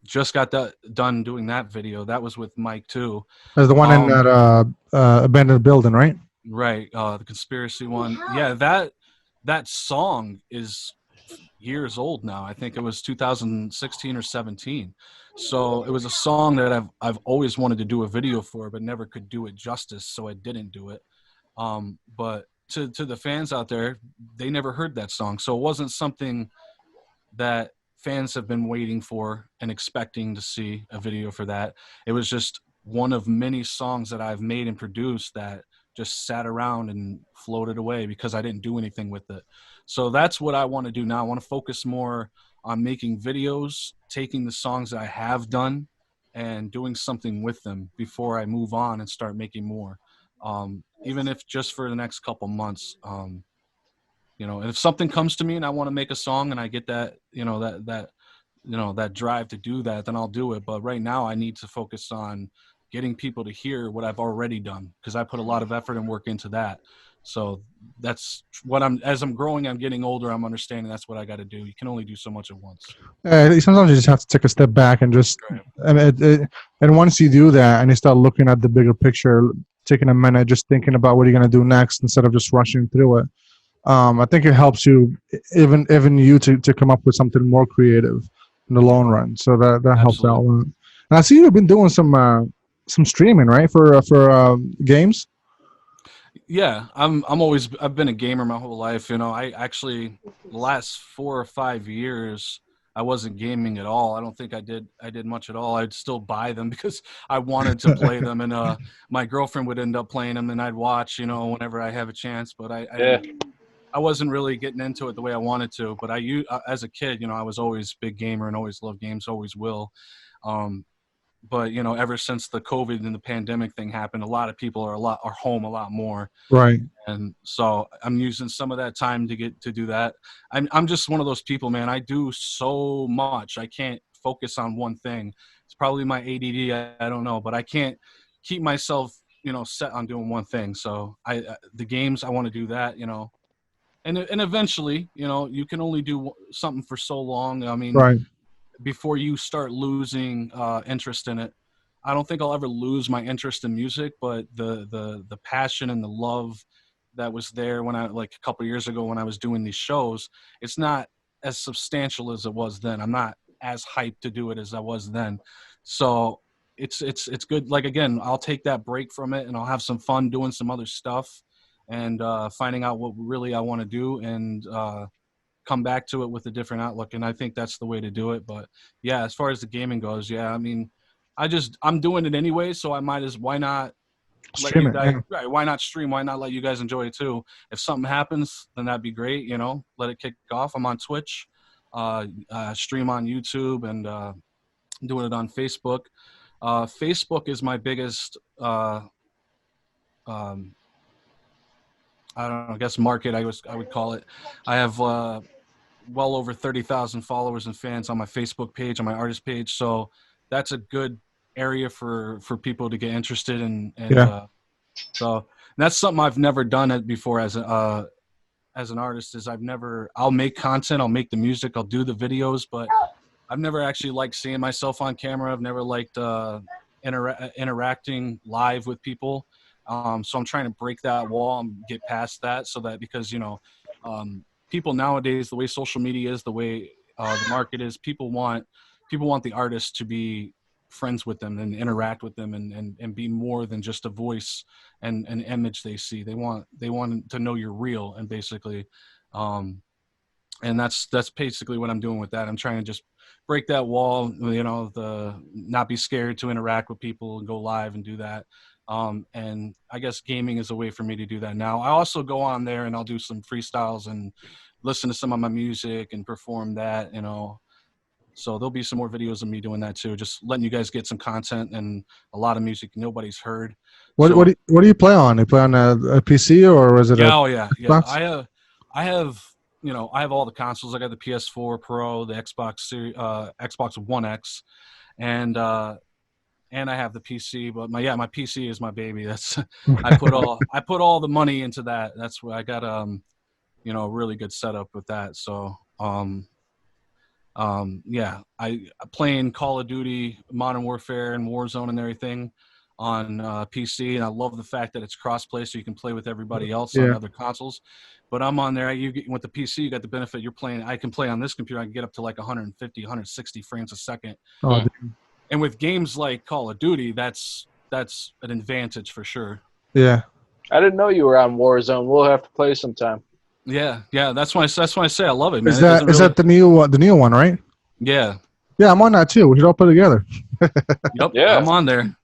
just got done doing that video. That was with Mike too. There's the one in that abandoned building, right? Right. The conspiracy one. Yeah, that song is years old now. I think it was 2016 or 17. So it was a song that I've always wanted to do a video for, but never could do it justice, so I didn't do it. But to the fans out there, they never heard that song. So it wasn't something that fans have been waiting for and expecting to see a video for that. It was just one of many songs that I've made and produced that just sat around and floated away because I didn't do anything with it. So that's what I want to do now. I want to focus more on making videos, taking the songs that I have done and doing something with them before I move on and start making more. Even if just for the next couple months, you know, and if something comes to me and I want to make a song and I get that, you know, that drive to do that, then I'll do it. But right now I need to focus on getting people to hear what I've already done, because I put a lot of effort and work into that. So that's what as I'm growing, I'm getting older, I'm understanding that's what I got to do. You can only do so much at once. Sometimes you just have to take a step back and just, and once you do that and you start looking at the bigger picture, taking a minute, just thinking about what you're going to do next instead of just rushing through it. I think it helps you, even you, to come up with something more creative in the long run. So that helps out a lot. And I see you've been doing some streaming, right, for games. Yeah, I've been a gamer my whole life. You know, I actually the last 4 or 5 years I wasn't gaming at all. I don't think I did much at all. I'd still buy them because I wanted to play them, and my girlfriend would end up playing them, and I'd watch, you know, whenever I have a chance. But I wasn't really getting into it the way I wanted to. But as a kid, you know, I was always a big gamer and always loved games, always will. But you know, ever since the COVID and the pandemic thing happened, a lot of people are home a lot more. Right. And so I'm using some of that time to do that. I'm just one of those people, man. I do so much. I can't focus on one thing. It's probably my ADD. I don't know, but I can't keep myself, you know, set on doing one thing. So the games, I want to do that, you know, and eventually, you know, you can only do something for so long. I mean, right. Before you start losing interest in it. I don't think I'll ever lose my interest in music, but the passion and the love that was there when like a couple of years ago when I was doing these shows, it's not as substantial as it was then. I'm not as hyped to do it as I was then. So it's good. Like, again, I'll take that break from it and I'll have some fun doing some other stuff and finding out what really I want to do, and come back to it with a different outlook. And I think that's the way to do it. But yeah, as far as the gaming goes, yeah, I mean, I'm doing it anyway, so why not let you guys, right, why not stream? Why not let you guys enjoy it too? If something happens, then that'd be great, you know, let it kick off. I'm on Twitch, stream on YouTube, and doing it on Facebook. Facebook is my biggest I don't know, I guess market, I would call it. I have well over 30,000 followers and fans on my Facebook page, on my artist page. So that's a good area for people to get interested in. And so that's something I've never done before as an artist. Is I'll make content, I'll make the music, I'll do the videos, but I've never actually liked seeing myself on camera. I've never liked interacting live with people. So I'm trying to break that wall and get past that, so that, because, you know, people nowadays, the way social media is, the way the market is, people want the artists to be friends with them and interact with them and be more than just a voice and an image they see. They want to know you're real, and basically, and that's basically what I'm doing with that. I'm trying to just break that wall, the not be scared to interact with people and go live and do that. And I guess gaming is a way for me to do that now. I also go on there and I'll do some freestyles and listen to some of my music and perform that, So there'll be some more videos of me doing that too, just letting you guys get some content and a lot of music nobody's heard. What do you play on? You play on a PC or is it yeah. Xbox? I have all the consoles. I got the PS4 Pro, the Xbox One X, and I have the PC. But my PC is my baby. That's I put all the money into that. That's where I got a really good setup with that. So I playing Call of Duty, Modern Warfare, and Warzone and everything on PC, and I love the fact that it's cross-play, so you can play with everybody else on other consoles. But I'm on there. With the PC, you got the benefit. You're playing. I can play on this computer. I can get up to like 150, 160 frames a second. Oh, and with games like Call of Duty, that's an advantage for sure. Yeah. I didn't know you were on Warzone. We'll have to play sometime. Yeah. That's why I say I love it, man. Is that the new one, right? Yeah. Yeah, I'm on that too. We should all play together. Yep. Yeah. I'm on there.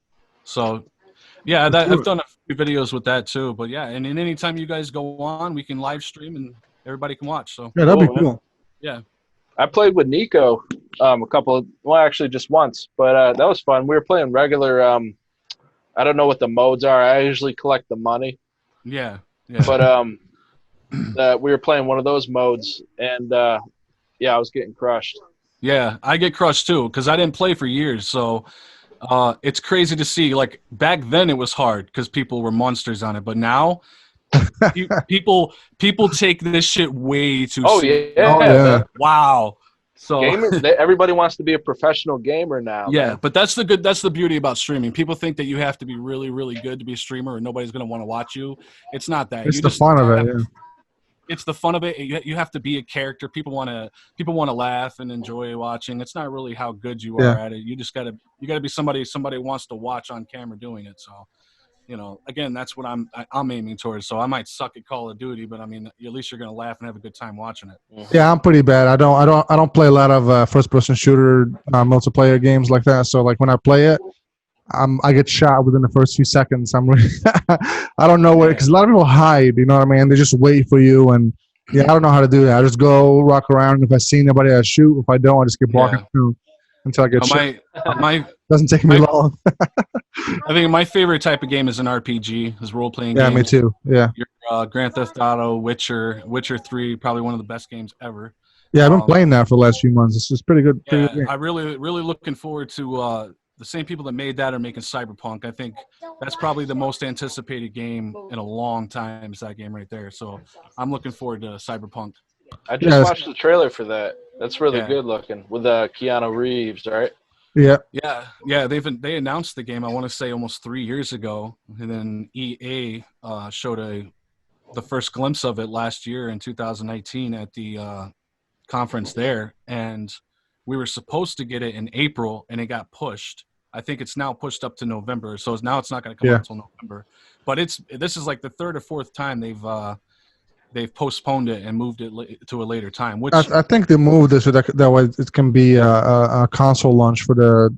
So, yeah, I've done a few videos with that too. But yeah, and anytime you guys go on, we can live stream and everybody can watch. So yeah, that'd be cool. Yeah. I played with Nico actually just once, but that was fun. We were playing regular. I don't know what the modes are. I usually collect the money. Yeah. But we were playing one of those modes, and I was getting crushed. Yeah, I get crushed too because I didn't play for years. So it's crazy to see. Like back then, it was hard because people were monsters on it, but now people take this shit way too seriously. Yeah. Wow. So everybody wants to be a professional gamer now. Yeah, man. but that's the beauty about streaming. People think that you have to be really, really good to be a streamer or nobody's going to want to watch you. It's not that. It's the fun of it. Yeah. It's the fun of it. You have to be a character. People want to laugh and enjoy watching. It's not really how good you are at it. You just gotta be somebody wants to watch on camera doing it. So, again, that's what I'm aiming towards. So I might suck at Call of Duty, but I mean, at least you're gonna laugh and have a good time watching it. Yeah, I'm pretty bad. I don't play a lot of first-person shooter multiplayer games like that. So like when I play it, I get shot within the first few seconds. I'm really I don't know where, because a lot of people hide. You know what I mean? They just wait for you, and I don't know how to do that. I just go rock around. If I see anybody, I shoot. If I don't, I just keep walking through until I get shot. Doesn't take me long. I think my favorite type of game is an RPG, is role-playing games. Yeah, me too. Yeah. Your Grand Theft Auto, Witcher 3, probably one of the best games ever. Yeah, I've been playing that for the last few months. It's just pretty good. Pretty good I'm really looking forward to the same people that made that are making Cyberpunk. I think that's probably the most anticipated game in a long time, is that game right there. So I'm looking forward to Cyberpunk. I just watched the trailer for that. That's really good looking with Keanu Reeves, right? Yeah. They announced the game, I want to say almost 3 years ago, and then EA showed the first glimpse of it last year in 2019 at the conference there, and we were supposed to get it in April, and it got pushed. I think it's now pushed up to November, so now it's not going to come out until November. But this is like the third or fourth time they've postponed it and moved it to a later time. Which I think they moved this so that way it can be a console launch for the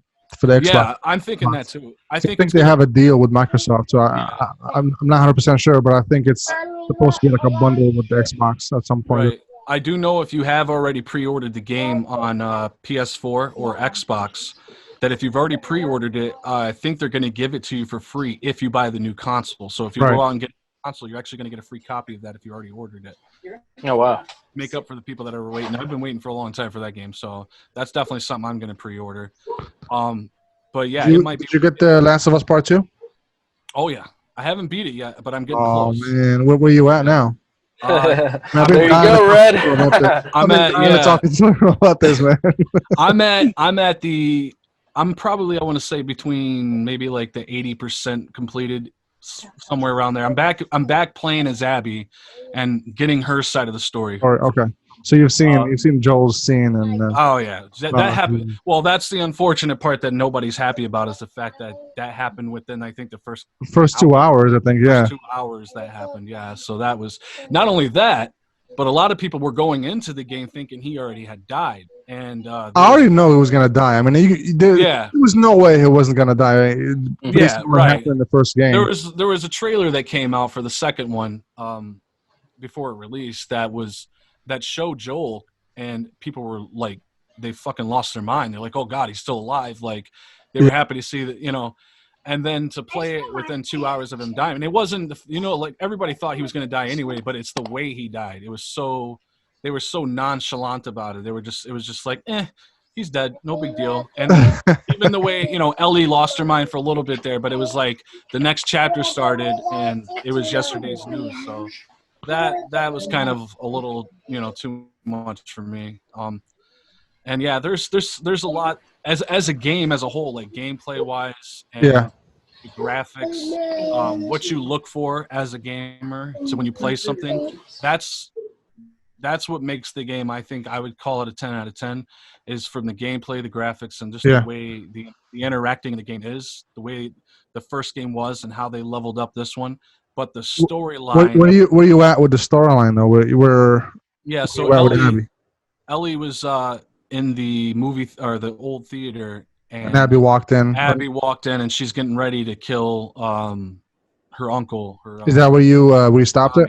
Xbox. Yeah, I'm thinking that too. I think they have a deal with Microsoft, so I'm not 100% sure, but I think it's supposed to be like a bundle with the Xbox at some point. Right. I do know if you have already pre-ordered the game on PS4 or Xbox, that if you've already pre-ordered it, I think they're going to give it to you for free if you buy the new console. So if you go out and get a console, you're actually going to get a free copy of that if you already ordered it. Oh, wow. Make up for the people that are waiting. I've been waiting for a long time for that game, so that's definitely something I'm going to pre-order. But yeah, it might be. Did you get the Last of Us Part 2? Oh, yeah. I haven't beat it yet, but I'm getting close. close. Oh, man. Where you at now? There you go, Red. talking to her about this, man. I'm probably, I want to say, between maybe like the 80% completed somewhere around there. I'm back playing as Abby and getting her side of the story. Or okay. So you've seen Joel's scene and oh yeah, that happened. Well, that's the unfortunate part that nobody's happy about is the fact that happened within, I think, the first 2 hours. I think, yeah. 2 hours that happened. Yeah, so that was not only that, but a lot of people were going into the game thinking he already had died, and I already know he was gonna die. I mean, there was no way he wasn't gonna die. Based on what happened in the first game. There was a trailer that came out for the second one before it released that showed Joel, and people were like, they fucking lost their mind. They're like, oh God, he's still alive. Like, they were happy to see that, and then to play it within 2 hours of him dying. And it wasn't, like everybody thought he was going to die anyway, but it's the way he died. They were so nonchalant about it. It was just like, he's dead. No big deal. And even the way, Ellie lost her mind for a little bit there, but it was like the next chapter started and it was yesterday's news. So that was kind of a little, too much for me. And yeah, there's a lot as a game as a whole, like gameplay wise and the graphics, what you look for as a gamer. So when you play something, that's what makes the game. I think I would call it a 10 out of 10 is from the gameplay, the graphics, and just the way the interacting in the game is, the way the first game was and how they leveled up this one. But the storyline. Where you at with the storyline though? So Ellie was in the movie or the old theater, and Abby walked in. And she's getting ready to kill her uncle. Is that where you stopped it?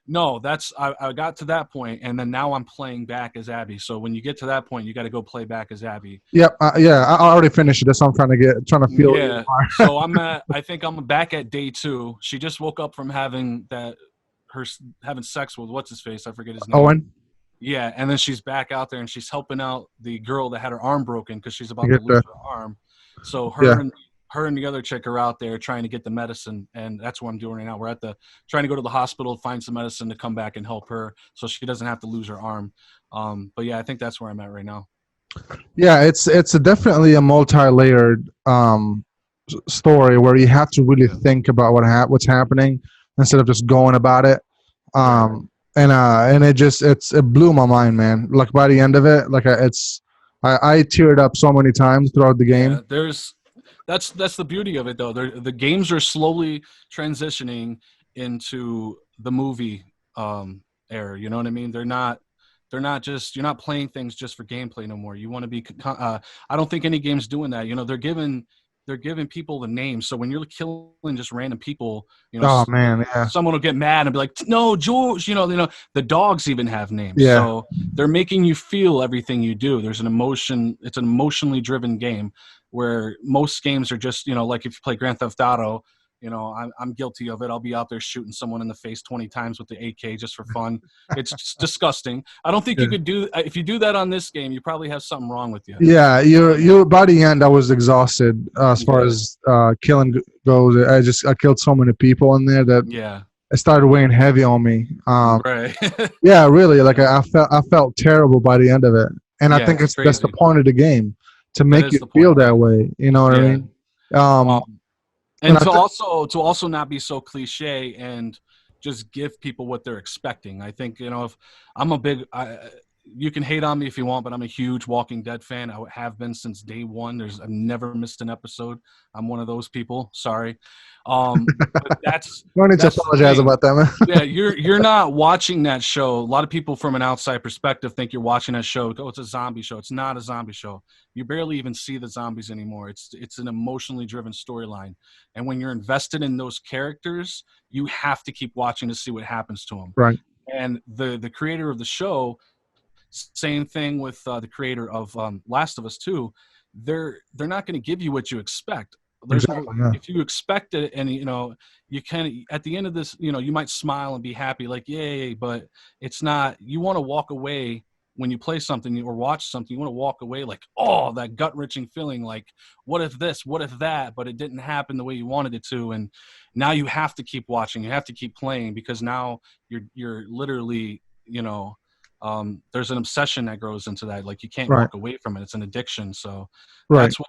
No, I got to that point, and then now I'm playing back as Abby. So when you get to that point, you got to go play back as Abby. Yep, I already finished it. That's what I'm trying to feel. Yeah, so I think I'm back at day 2. She just woke up from having sex with what's his face? I forget his name. Owen. Yeah, and then she's back out there, and she's helping out the girl that had her arm broken because she's about to lose her arm. So her and the other chick are out there trying to get the medicine, and that's what I'm doing right now. We're trying to go to the hospital, find some medicine to come back and help her so she doesn't have to lose her arm. But yeah, I think that's where I'm at right now. Yeah, it's definitely a multi-layered story where you have to really think about what's happening instead of just going about it. And it blew my mind, man. Like by the end of it, like I teared up so many times throughout the game. Yeah, that's the beauty of it, though. The games are slowly transitioning into the movie era. You know what I mean? They're not just, you're not playing things just for gameplay no more. You want to be. I don't think any game's doing that. They're giving people the names. So when you're killing just random people, oh man, yeah, someone will get mad and be like, "No, George," the dogs even have names. Yeah. So they're making you feel everything you do. There's an emotion. It's an emotionally driven game where most games are just, like if you play Grand Theft Auto, I'm guilty of it. I'll be out there shooting someone in the face 20 times with the AK just for fun. It's just disgusting. I don't think you could if you do that on this game, you probably have something wrong with you. Yeah, you're by the end I was exhausted as far as killing goes. I killed so many people in there that it started weighing heavy on me. Right. Yeah, really, like I felt terrible by the end of it. And I think that's the point of the game, to make you feel that way. You know what I mean? And to also not be so cliche and just give people what they're expecting. I think, if I'm you can hate on me if you want, but I'm a huge Walking Dead fan. I have been since day one. I've never missed an episode. I'm one of those people. Sorry. But no need to apologize about that, man. Yeah, you're not watching that show. A lot of people from an outside perspective think you're watching that show. Oh, it's a zombie show. It's not a zombie show. You barely even see the zombies anymore. It's an emotionally driven storyline. And when you're invested in those characters, you have to keep watching to see what happens to them. Right. And the creator of the show, same thing with the creator of Last of Us 2. They're not going to give you what you expect. If you expect it, and you can, at the end of this, you might smile and be happy, like yay, but it's not. You want to walk away when you play something or watch something. You want to walk away like, oh, that gut-wrenching feeling, like what if this, what if that, but it didn't happen the way you wanted it to, and now you have to keep watching, you have to keep playing, because now you're literally, there's an obsession that grows into that. Like you can't walk away from it. It's an addiction. So that's what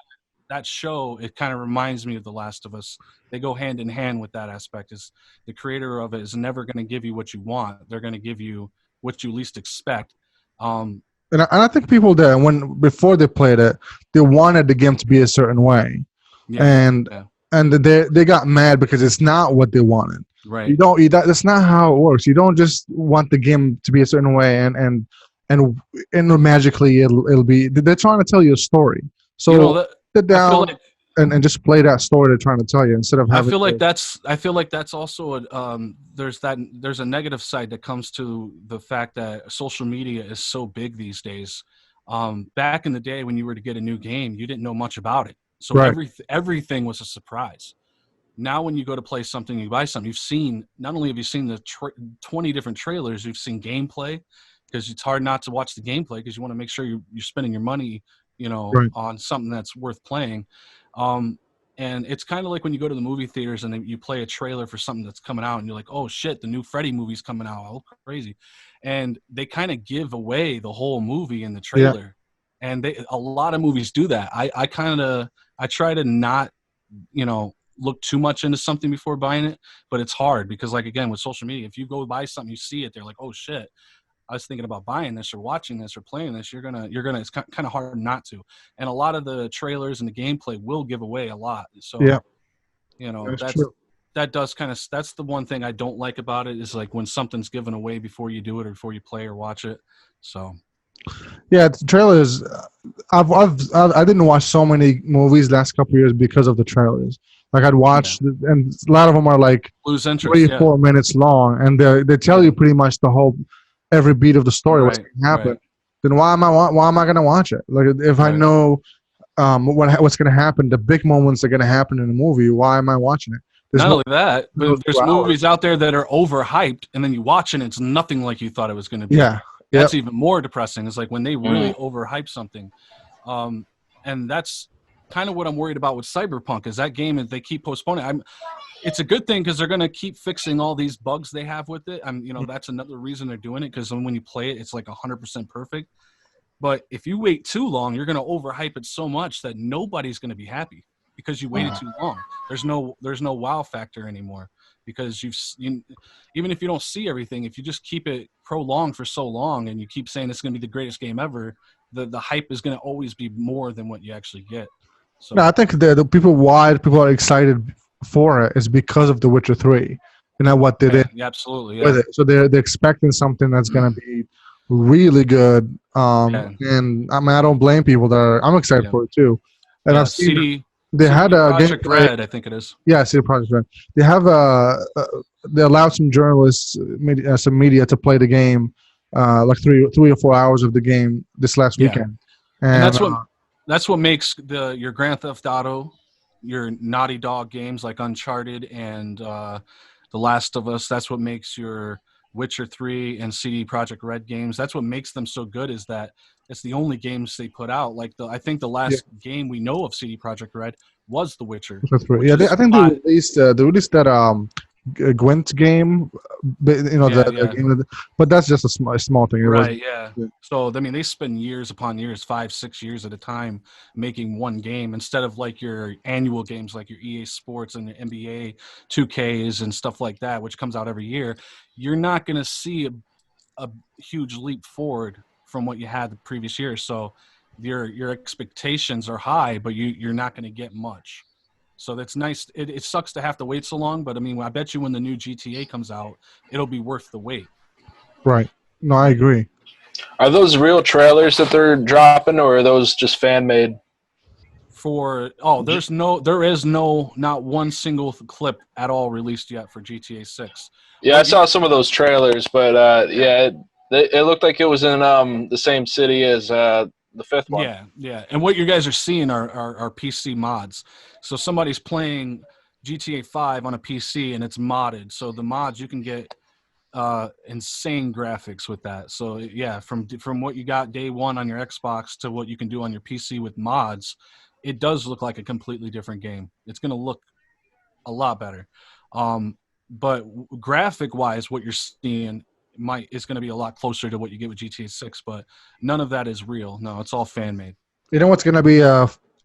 that show, it kind of reminds me of The Last of Us. They go hand in hand with that aspect. Is the creator of it is never going to give you what you want. They're going to give you what you least expect. And I think people that before they played it, they wanted the game to be a certain way, and they got mad because it's not what they wanted. Right. You don't. That's not how it works. You don't just want the game to be a certain way and magically it'll be. They're trying to tell you a story. So sit down and just play that story they're trying to tell you instead of having. I feel like that's also there's a negative side that comes to the fact that social media is so big these days. Back in the day when you were to get a new game, you didn't know much about it, so everything was a surprise. Now when you go to play something, you buy something, you've seen, not only have you seen the 20 different trailers, you've seen gameplay, because it's hard not to watch the gameplay because you want to make sure you're spending your money, on something that's worth playing. And it's kind of like when you go to the movie theaters and you play a trailer for something that's coming out and you're like, oh shit, the new Freddy movie's coming out. Oh, crazy. And they kind of give away the whole movie in the trailer. Yeah. And a lot of movies do that. I try to not, look too much into something before buying it, but it's hard because, like, again, with social media, if you go buy something, you see it, they're like, oh shit, I was thinking about buying this or watching this or playing this, you're gonna it's kind of hard not to. And a lot of the trailers and the gameplay will give away a lot. So that's the one thing I don't like about it, is like when something's given away before you do it or before you play or watch it. So yeah, the trailers, I didn't watch so many movies last couple of years because of the trailers. Like I'd watch, and a lot of them are like lose interest, 3-4 minutes long, and they tell you pretty much every beat of the story, what's going to happen. Then why am I going to watch it? Like if I know what's going to happen, the big moments are going to happen in the movie, why am I watching it? Not only that, but there's movies out there that are overhyped, and then you watch it and it's nothing like you thought it was going to be. Yeah. That's even more depressing. It's like when they really overhype something. And that's kind of what I'm worried about with Cyberpunk, is that game, if they keep postponing, it's a good thing because they're going to keep fixing all these bugs they have with it. That's another reason they're doing it, because when you play it, it's like 100% perfect. But if you wait too long, you're going to overhype it so much that nobody's going to be happy because you waited too long. There's no wow factor anymore, because even if you don't see everything, if you just keep it prolonged for so long and you keep saying it's going to be the greatest game ever, the hype is going to always be more than what you actually get. So no, I think the people are excited for it is because of The Witcher 3, what they did. Yeah, absolutely. With it. So they're expecting something that's going to be really good. And I don't blame people I'm excited for it too. And I've seen they had a Project Red, I think it is. Yeah, CD Project Red. They have they allowed some journalists, some media to play the game, like 3 or 4 hours of the game this last weekend. And that's what makes your Grand Theft Auto, your Naughty Dog games like Uncharted and The Last of Us. That's what makes your Witcher 3 and CD Projekt Red games. That's what makes them so good, is that it's the only games they put out. Like I think the last game we know of CD Projekt Red was The Witcher. Yeah, I think they released that Gwent game, the game, but that's just a small thing. Right, yeah. So, they spend years upon years, 5-6 years at a time making one game, instead of like your annual games like your EA Sports and the NBA 2Ks and stuff like that, which comes out every year. You're not going to see a huge leap forward from what you had the previous year. So your expectations are high, but you're not going to get much. So that's nice. It sucks to have to wait so long, but I bet you when the new GTA comes out, it'll be worth the wait. Right. No, I agree. Are those real trailers that they're dropping, or are those just fan made? There is not one single clip at all released yet for GTA 6. Yeah, I saw some of those trailers, but it looked like it was in the same city as the fifth one. Yeah. And what you guys are seeing are PC mods. So somebody's playing GTA 5 on a PC and it's modded. So the mods, you can get insane graphics with that. So yeah, from what you got day one on your Xbox to what you can do on your PC with mods, it does look like a completely different game. It's going to look a lot better. But graphic wise, what you're seeing is going to be a lot closer to what you get with GTA 6, but none of that is real. No, it's all fan made. You know what's going to be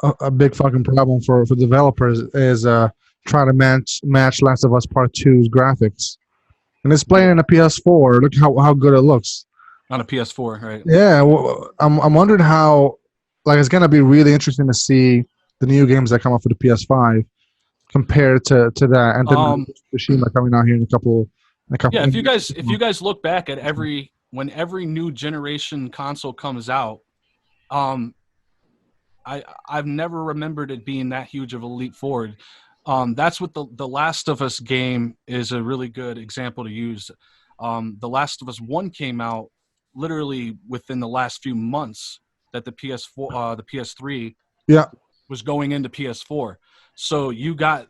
a big fucking problem for developers is trying to match Last of Us Part Two's graphics. And it's playing in a PS4. Look how good it looks on a PS4, right? Yeah, well, I'm wondering how, like, it's gonna be really interesting to see the new games that come out for the PS5 compared to that, and then Tsushima coming out here in a couple. Yeah, if you guys look back at when every new generation console comes out, I've never remembered it being that huge of a leap forward. That's what the Last of Us game is a really good example to use. The Last of Us 1 came out literally within the last few months that the PS4, the PS3 was going into PS4. So you got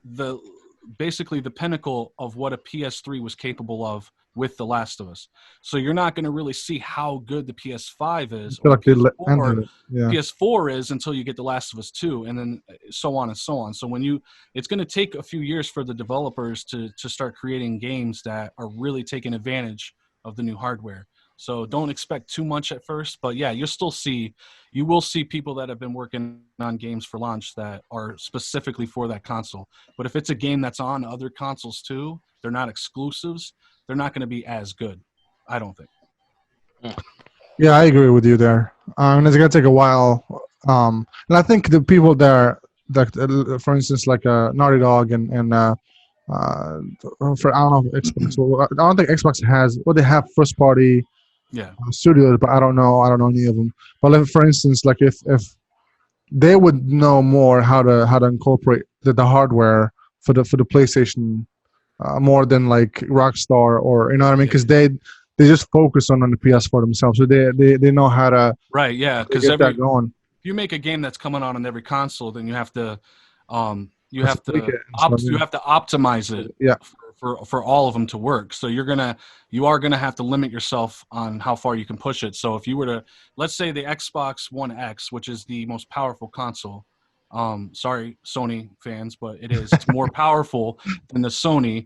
basically the pinnacle of what a PS3 was capable of with The Last of Us. So you're not going to really see how good the PS5 is or PS4 is until you get The Last of Us 2, and then so on and so on. So it's going to take a few years for the developers to start creating games that are really taking advantage of the new hardware. So don't expect too much at first, but yeah, you will see people that have been working on games for launch that are specifically for that console. But if it's a game that's on other consoles too, they're not exclusives, they're not going to be as good, I don't think. Yeah, I agree with you there. And it's going to take a while. And I think the people that for instance, like Naughty Dog and for, I don't know if Xbox, I don't think Xbox has, they have first party studios, but I don't know any of them. But like, for instance, like if they would know more how to incorporate the hardware for the PlayStation more than like Rockstar, or you know what I mean, because they just focus on the PS4 themselves, so they know how to because that going. If you make a game that's coming out on every console, then you have to optimize it for all of them to work. So you are gonna have to limit yourself on how far you can push it. So if you were to, let's say the Xbox One X, which is the most powerful console, sorry Sony fans, but it's more powerful than the Sony.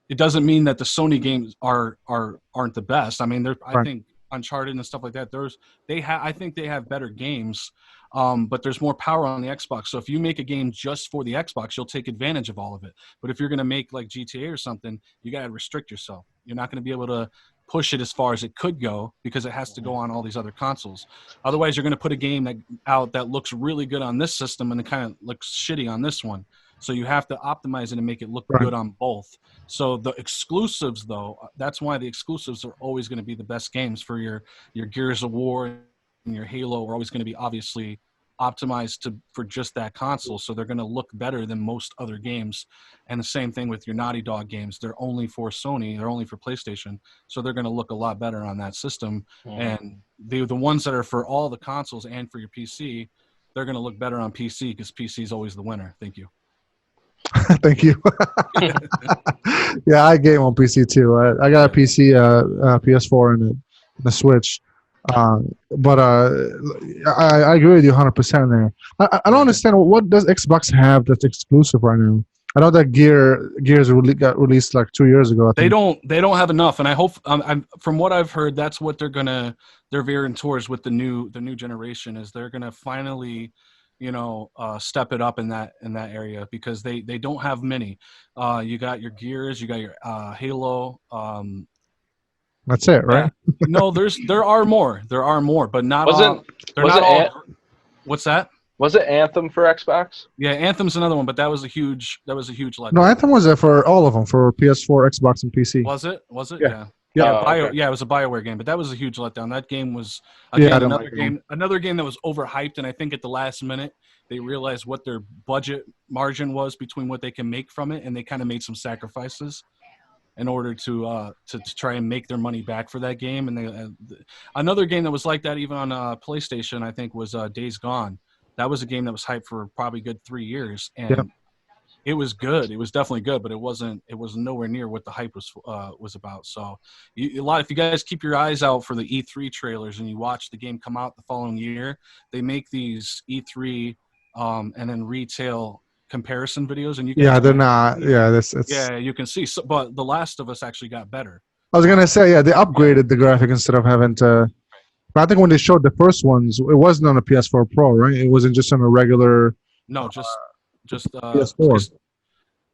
It doesn't mean that the Sony games aren't the best. I mean, I think Uncharted and stuff like that, I think they have better games, but there's more power on the Xbox. So if you make a game just for the Xbox, you'll take advantage of all of it. But if you're going to make like GTA or something, you got to restrict yourself. You're not going to be able to push it as far as it could go because it has to go on all these other consoles. Otherwise, you're going to put a game out that looks really good on this system and it kind of looks shitty on this one. So you have to optimize it and make it look good on both. So the exclusives, though, that's why the exclusives are always going to be the best games. For your Gears of War and your Halo are always going to be obviously optimized for just that console. So they're going to look better than most other games. And the same thing with your Naughty Dog games. They're only for Sony. They're only for PlayStation. So they're going to look a lot better on that system. And the ones that are for all the consoles and for your PC, they're going to look better on PC because PC is always the winner. Thank you. Thank you. Yeah, I game on PC too. I got a PC, PS4, and the Switch. But I agree with you 100% there. I don't understand, what does Xbox have that's exclusive right now? I know that Gears got released like 2 years ago. They don't have enough, and I hope from what I've heard, that's what they're veering towards with the new generation, is they're gonna finally step it up in that area, because they don't have many. You got your Gears, you got your Halo. That's it, right? No, there are more, but not all. What's that? Was it Anthem for Xbox? Yeah, Anthem's another one, but that was a huge letdown. No, Anthem was for all of them, for PS4, Xbox, and PC. Was it? Yeah. It was a BioWare game, but that was a huge letdown. That game was another game that was overhyped, and I think at the last minute they realized what their budget margin was between what they can make from it, and they kind of made some sacrifices in order to try and make their money back for that game. And another game that was like that, even on PlayStation, I think, was Days Gone. That was a game that was hyped for probably a good 3 years, and it was good. It was definitely good, but it wasn't nowhere near what the hype was about. So if you guys keep your eyes out for the E3 trailers and you watch the game come out the following year, they make these E3 and then retail comparison videos, and you can they're not. You can see. So, but The Last of Us actually got better. I was gonna say, they upgraded the graphic instead of having to But I think when they showed the first ones, it wasn't on a PS4 Pro, right? It wasn't just on a regular No, just PS4.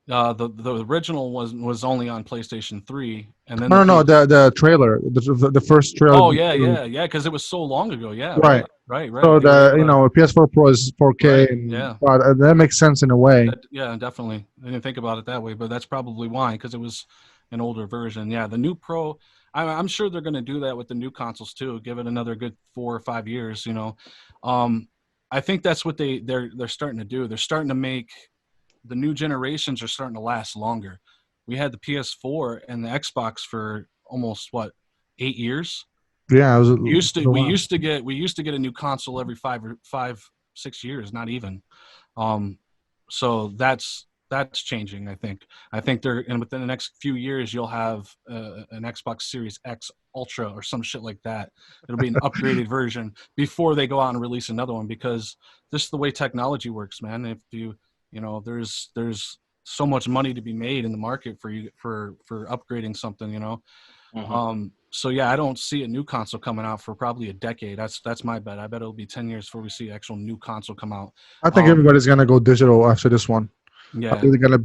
the original was only on PlayStation 3, and then No, the no, no. PS. The trailer, the first trailer. Oh yeah, because it was so long ago. Yeah, Right. right. So They were able to, a PS4 Pro is 4K, right. and Yeah, that makes sense in a way. yeah, definitely. I didn't think about it that way, but that's probably why, because it was an older version. Yeah, the new Pro. I'm sure they're going to do that with the new consoles too. Give it another good 4 or 5 years. I think that's what they're starting to do. They're starting to make the new generations are starting to last longer. We had the PS4 and the Xbox for almost 8 years. Yeah, it was. We used to get a new console every 5 or 6 years, not even. Um, so that's changing. I think they're, and within the next few years you'll have an Xbox Series X Ultra or some shit like that. It'll be an upgraded version before they go out and release another one, because this is the way technology works, man. If there's so much money to be made in the market for upgrading something. So yeah, I don't see a new console coming out for probably a decade. That's my bet. I bet it'll be 10 years before we see actual new console come out. I think everybody's gonna go digital after this one. Yeah. They're gonna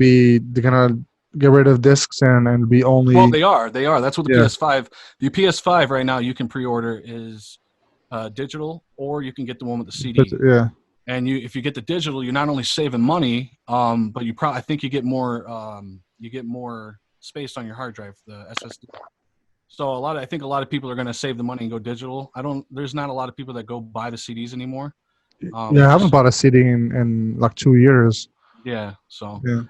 get rid of discs and be only. Well, they are. That's what the Yeah. the PS5 right now you can pre-order is digital, or you can get the one with the CD. Yeah. And if you get the digital, you're not only saving money, but I think you get more space on your hard drive, the SSD. So I think a lot of people are going to save the money and go digital. There's not a lot of people that go buy the CDs anymore. I haven't bought a CD in like 2 years. Yeah. So yeah.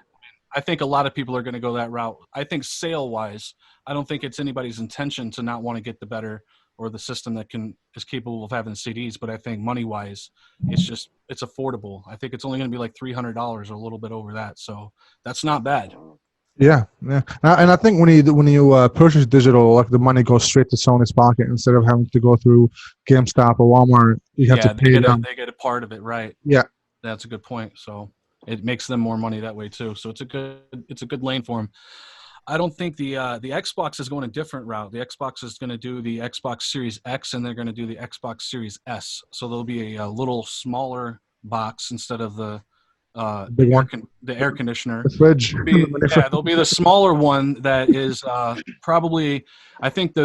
I think a lot of people are going to go that route. I think sale-wise, I don't think it's anybody's intention to not want to get the better or the system that is capable of having CDs. But I think money-wise, it's affordable. I think it's only going to be like $300 or a little bit over that. So that's not bad. Yeah. And I think when you purchase digital, like the money goes straight to Sony's pocket instead of having to go through GameStop or Walmart. You have to pay them. They get a part of it, right? Yeah. That's a good point. So it makes them more money that way too. So it's a good lane for them. I don't think the Xbox is going a different route. The Xbox is going to do the Xbox Series X, and they're going to do the Xbox Series S. So there'll be a little smaller box instead of the air conditioner. The fridge. There'll be the smaller one that is probably. I think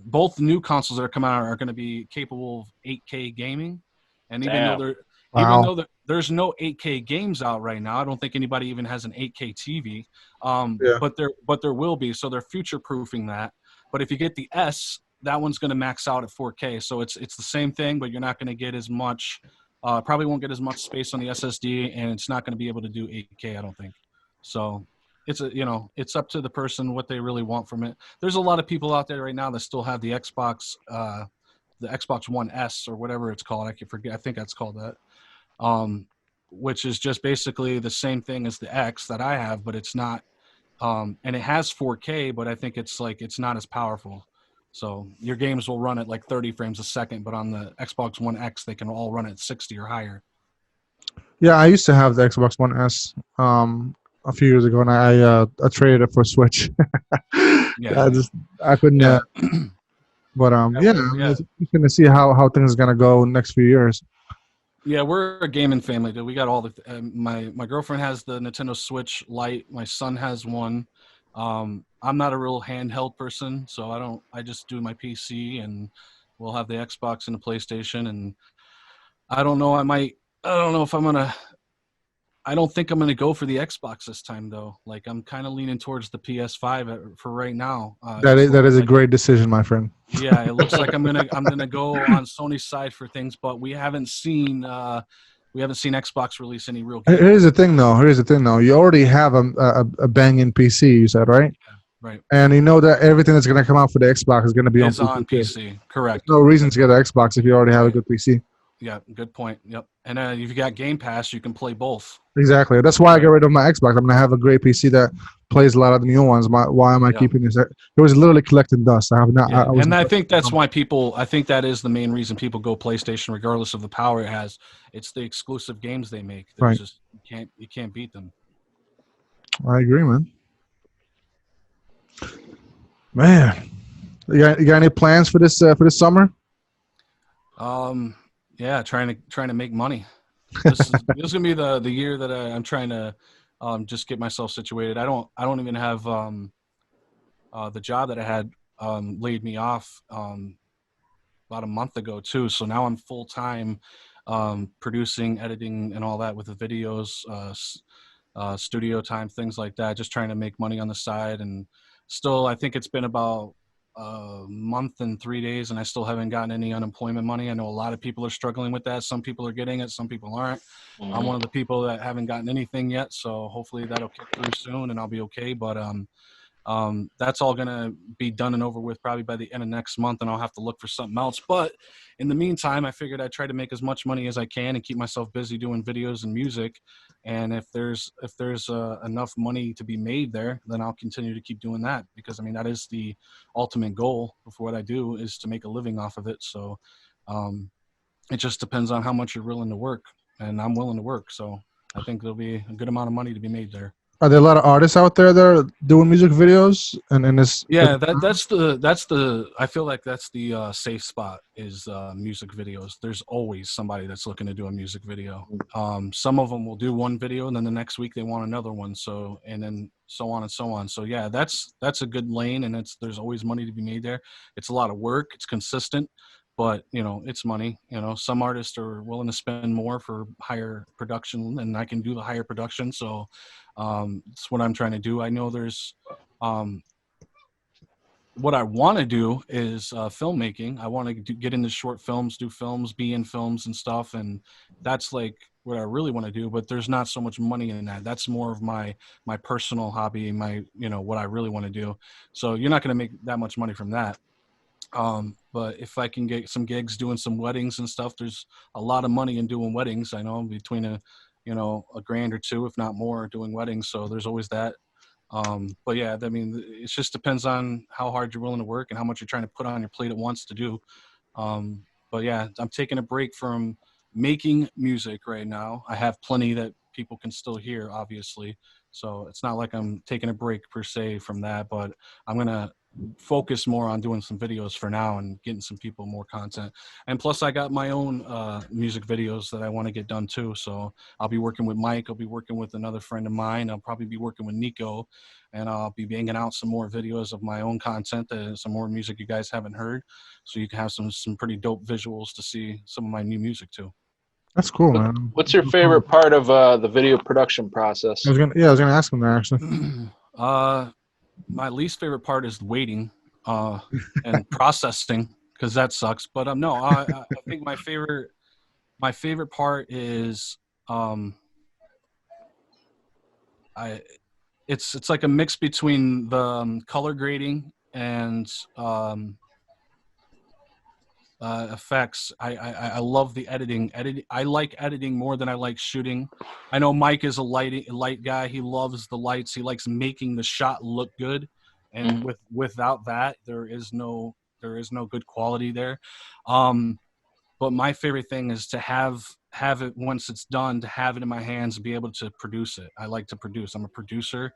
both new consoles that are coming out are going to be capable of 8K gaming, and even though there's no 8K games out right now, I don't think anybody even has an 8K TV. But there will be, so they're future proofing that. But if you get the S, that one's going to max out at 4K, so it's the same thing, but you're not going to get as much. Probably won't get as much space on the SSD, and it's not going to be able to do 8K, I don't think. So it's up to the person what they really want from it. There's a lot of people out there right now that still have the Xbox One S or whatever it's called. I can forget. I think that's called that. Which is just basically the same thing as the X that I have, but it's not. And it has 4K, but I think it's not as powerful. So your games will run at like 30 frames a second, but on the Xbox One X, they can all run at 60 or higher. Yeah, I used to have the Xbox One S a few years ago, and I traded it for a Switch. I couldn't. Yeah. But it's interesting to see how things are gonna go next few years. Yeah, we're a gaming family, dude. We got all the. My girlfriend has the Nintendo Switch Lite. My son has one. I'm not a real handheld person, so I just do my PC, and we'll have the Xbox and the PlayStation. And I don't know. I don't know if I'm gonna. I don't think I'm gonna go for the Xbox this time, though. Like, I'm kind of leaning towards the PS5 for right now. That is a great decision, my friend. Yeah, it looks like I'm gonna go on Sony's side for things, but we haven't seen Xbox release any real games. Here's the thing, though. You already have a banging PC. You said, right? Yeah, right. And you know that everything that's going to come out for the Xbox is going to be on PC. Correct. There's no reason to get an Xbox if you already have a good PC. Yeah, good point. Yep. And if you got Game Pass, you can play both. Exactly. That's why I got rid of my Xbox. I'm going to have a great PC that plays a lot of the new ones. Why am I keeping this? It was literally collecting dust. I have not. Yeah. I think that's why I think that is the main reason people go PlayStation, regardless of the power it has. It's the exclusive games they make. Right. You can't beat them. I agree, man. Man, you got any plans for this summer? Yeah, trying to make money. This is gonna be the year that I'm trying to just get myself situated. I don't even have the job that I had laid me off about a month ago too. So now I'm full time producing, editing, and all that with the videos, studio time, things like that. Just trying to make money on the side, and still, I think it's been about a month and 3 days, and I still haven't gotten any unemployment money. I know a lot of people are struggling with that. Some people are getting it, some people aren't. I'm one of the people that haven't gotten anything yet, so hopefully that'll kick through soon, and I'll be okay. But that's all going to be done and over with probably by the end of next month, and I'll have to look for something else. But in the meantime, I figured I'd try to make as much money as I can and keep myself busy doing videos and music. And if there's enough money to be made there, then I'll continue to keep doing that, because I mean that is the ultimate goal for what I do, is to make a living off of it. So it just depends on how much you're willing to work, and I'm willing to work. So I think there'll be a good amount of money to be made there. Are there a lot of artists out there that are doing music videos? And this, Yeah, that's the I feel like that's the safe spot, is music videos. There's always somebody that's looking to do a music video. Some of them will do one video, and then the next week they want another one. So, and then so on and so on. So yeah, that's a good lane, and there's always money to be made there. It's a lot of work. It's consistent, but it's money. Some artists are willing to spend more for higher production, and I can do the higher production. So it's what I'm trying to do. I know there's what I want to do is filmmaking. I want to get into short films, do films, be in films and stuff. And that's like what I really want to do, but there's not so much money in that. That's more of my personal hobby, what I really want to do. So you're not going to make that much money from that. But if I can get some gigs doing some weddings and stuff, there's a lot of money in doing weddings. I know, between a grand or two, if not more, doing weddings. So there's always that. But yeah, I mean, it just depends on how hard you're willing to work and how much you're trying to put on your plate at once to do. But yeah, I'm taking a break from making music right now. I have plenty that people can still hear, obviously. So it's not like I'm taking a break per se from that, but I'm going to focus more on doing some videos for now and getting some people more content. And plus I got my own music videos that I want to get done too. So I'll be working with Mike. I'll be working with another friend of mine. I'll probably be working with Nico, and I'll be banging out some more videos of my own content, some more music you guys haven't heard. So you can have some pretty dope visuals to see some of my new music too. That's cool, man. What's your favorite part of the video production process? I was gonna ask him that actually. My least favorite part is waiting and processing, because that sucks. But no, I think my favorite part is it's like a mix between the color grading and effects. I love the editing. I like editing more than I like shooting. I know Mike is a light guy. He loves the lights. He likes making the shot look good, and without that, there is no good quality there. But my favorite thing is to have it once it's done, to have it in my hands and be able to produce it. I like to produce. I'm a producer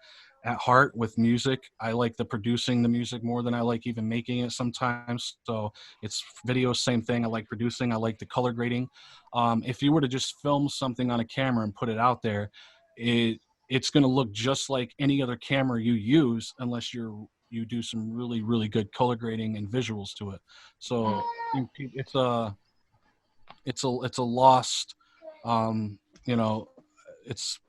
at heart with music. I like producing the music more than I like even making it sometimes. So it's video, same thing. I like producing. I like the color grading. If you were to just film something on a camera and put it out there, it's going to look just like any other camera you use, unless you do some really, really good color grading and visuals to it. So it's a lost, it's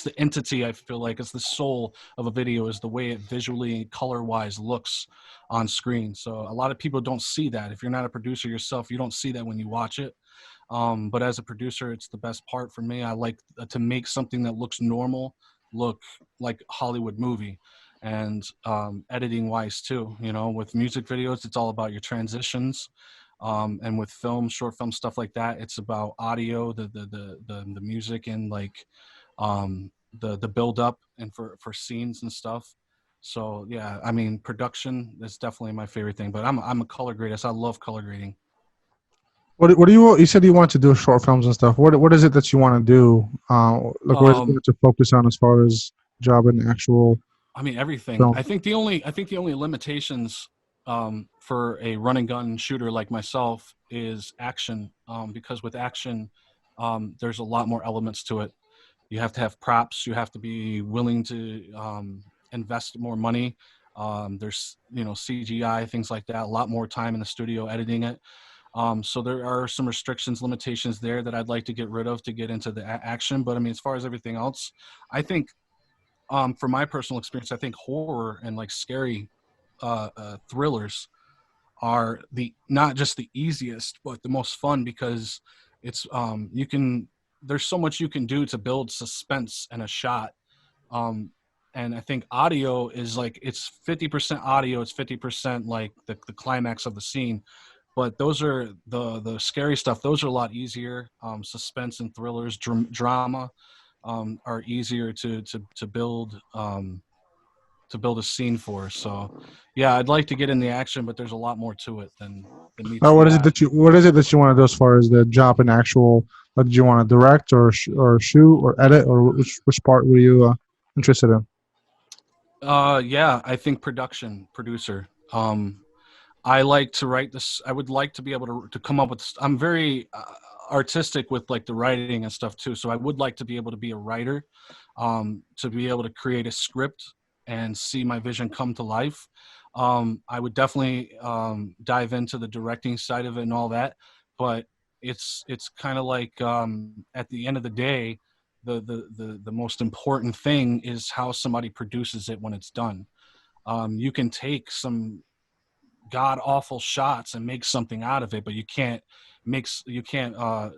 the entity. I feel like it's the soul of a video, is the way it visually and color wise looks on screen. So a lot of people don't see that. If you're not a producer yourself, you don't see that when you watch it. But as a producer, it's the best part for me. I like to make something that looks normal look like a Hollywood movie. And editing wise too, with music videos, it's all about your transitions. And with film, short film, stuff like that, it's about audio, the music, and like the build up and for scenes and stuff. So yeah, I mean, production is definitely my favorite thing. But I'm a color grader, so I love color grading. What do you said you want to do short films and stuff. What is it that you want to do? Like what is it to focus on as far as job and actual? I mean, everything. Film. I think the only limitations for a run and gun shooter like myself is action, because with action, there's a lot more elements to it. You have to have props. You have to be willing to invest more money. There's, CGI, things like that, a lot more time in the studio editing it. So there are some restrictions, limitations there that I'd like to get rid of to get into the action. But I mean, as far as everything else, I think, from my personal experience, I think horror and like scary thrillers are not just the easiest, but the most fun, because it's there's so much you can do to build suspense in a shot. And I think audio is like, it's 50% audio, it's 50% like the climax of the scene. But those are the scary stuff. Those are a lot easier. Suspense and thrillers, drama, are easier to build, to build a scene for. So yeah, I'd like to get in the action, but there's a lot more to it than meets What the is it eye. that you want to do as far as the job in actual? Like, did you want to direct or shoot or edit, or which part were you interested in? Yeah, I think producer. I like to write this. I would like to be able to come up with. I'm very artistic with like the writing and stuff too. So I would like to be able to be a writer, to be able to create a script and see my vision come to life. I would definitely dive into the directing side of it and all that. But it's kind of like, at the end of the day, the most important thing is how somebody produces it when it's done. You can take some god awful shots and make something out of it, but you can't make a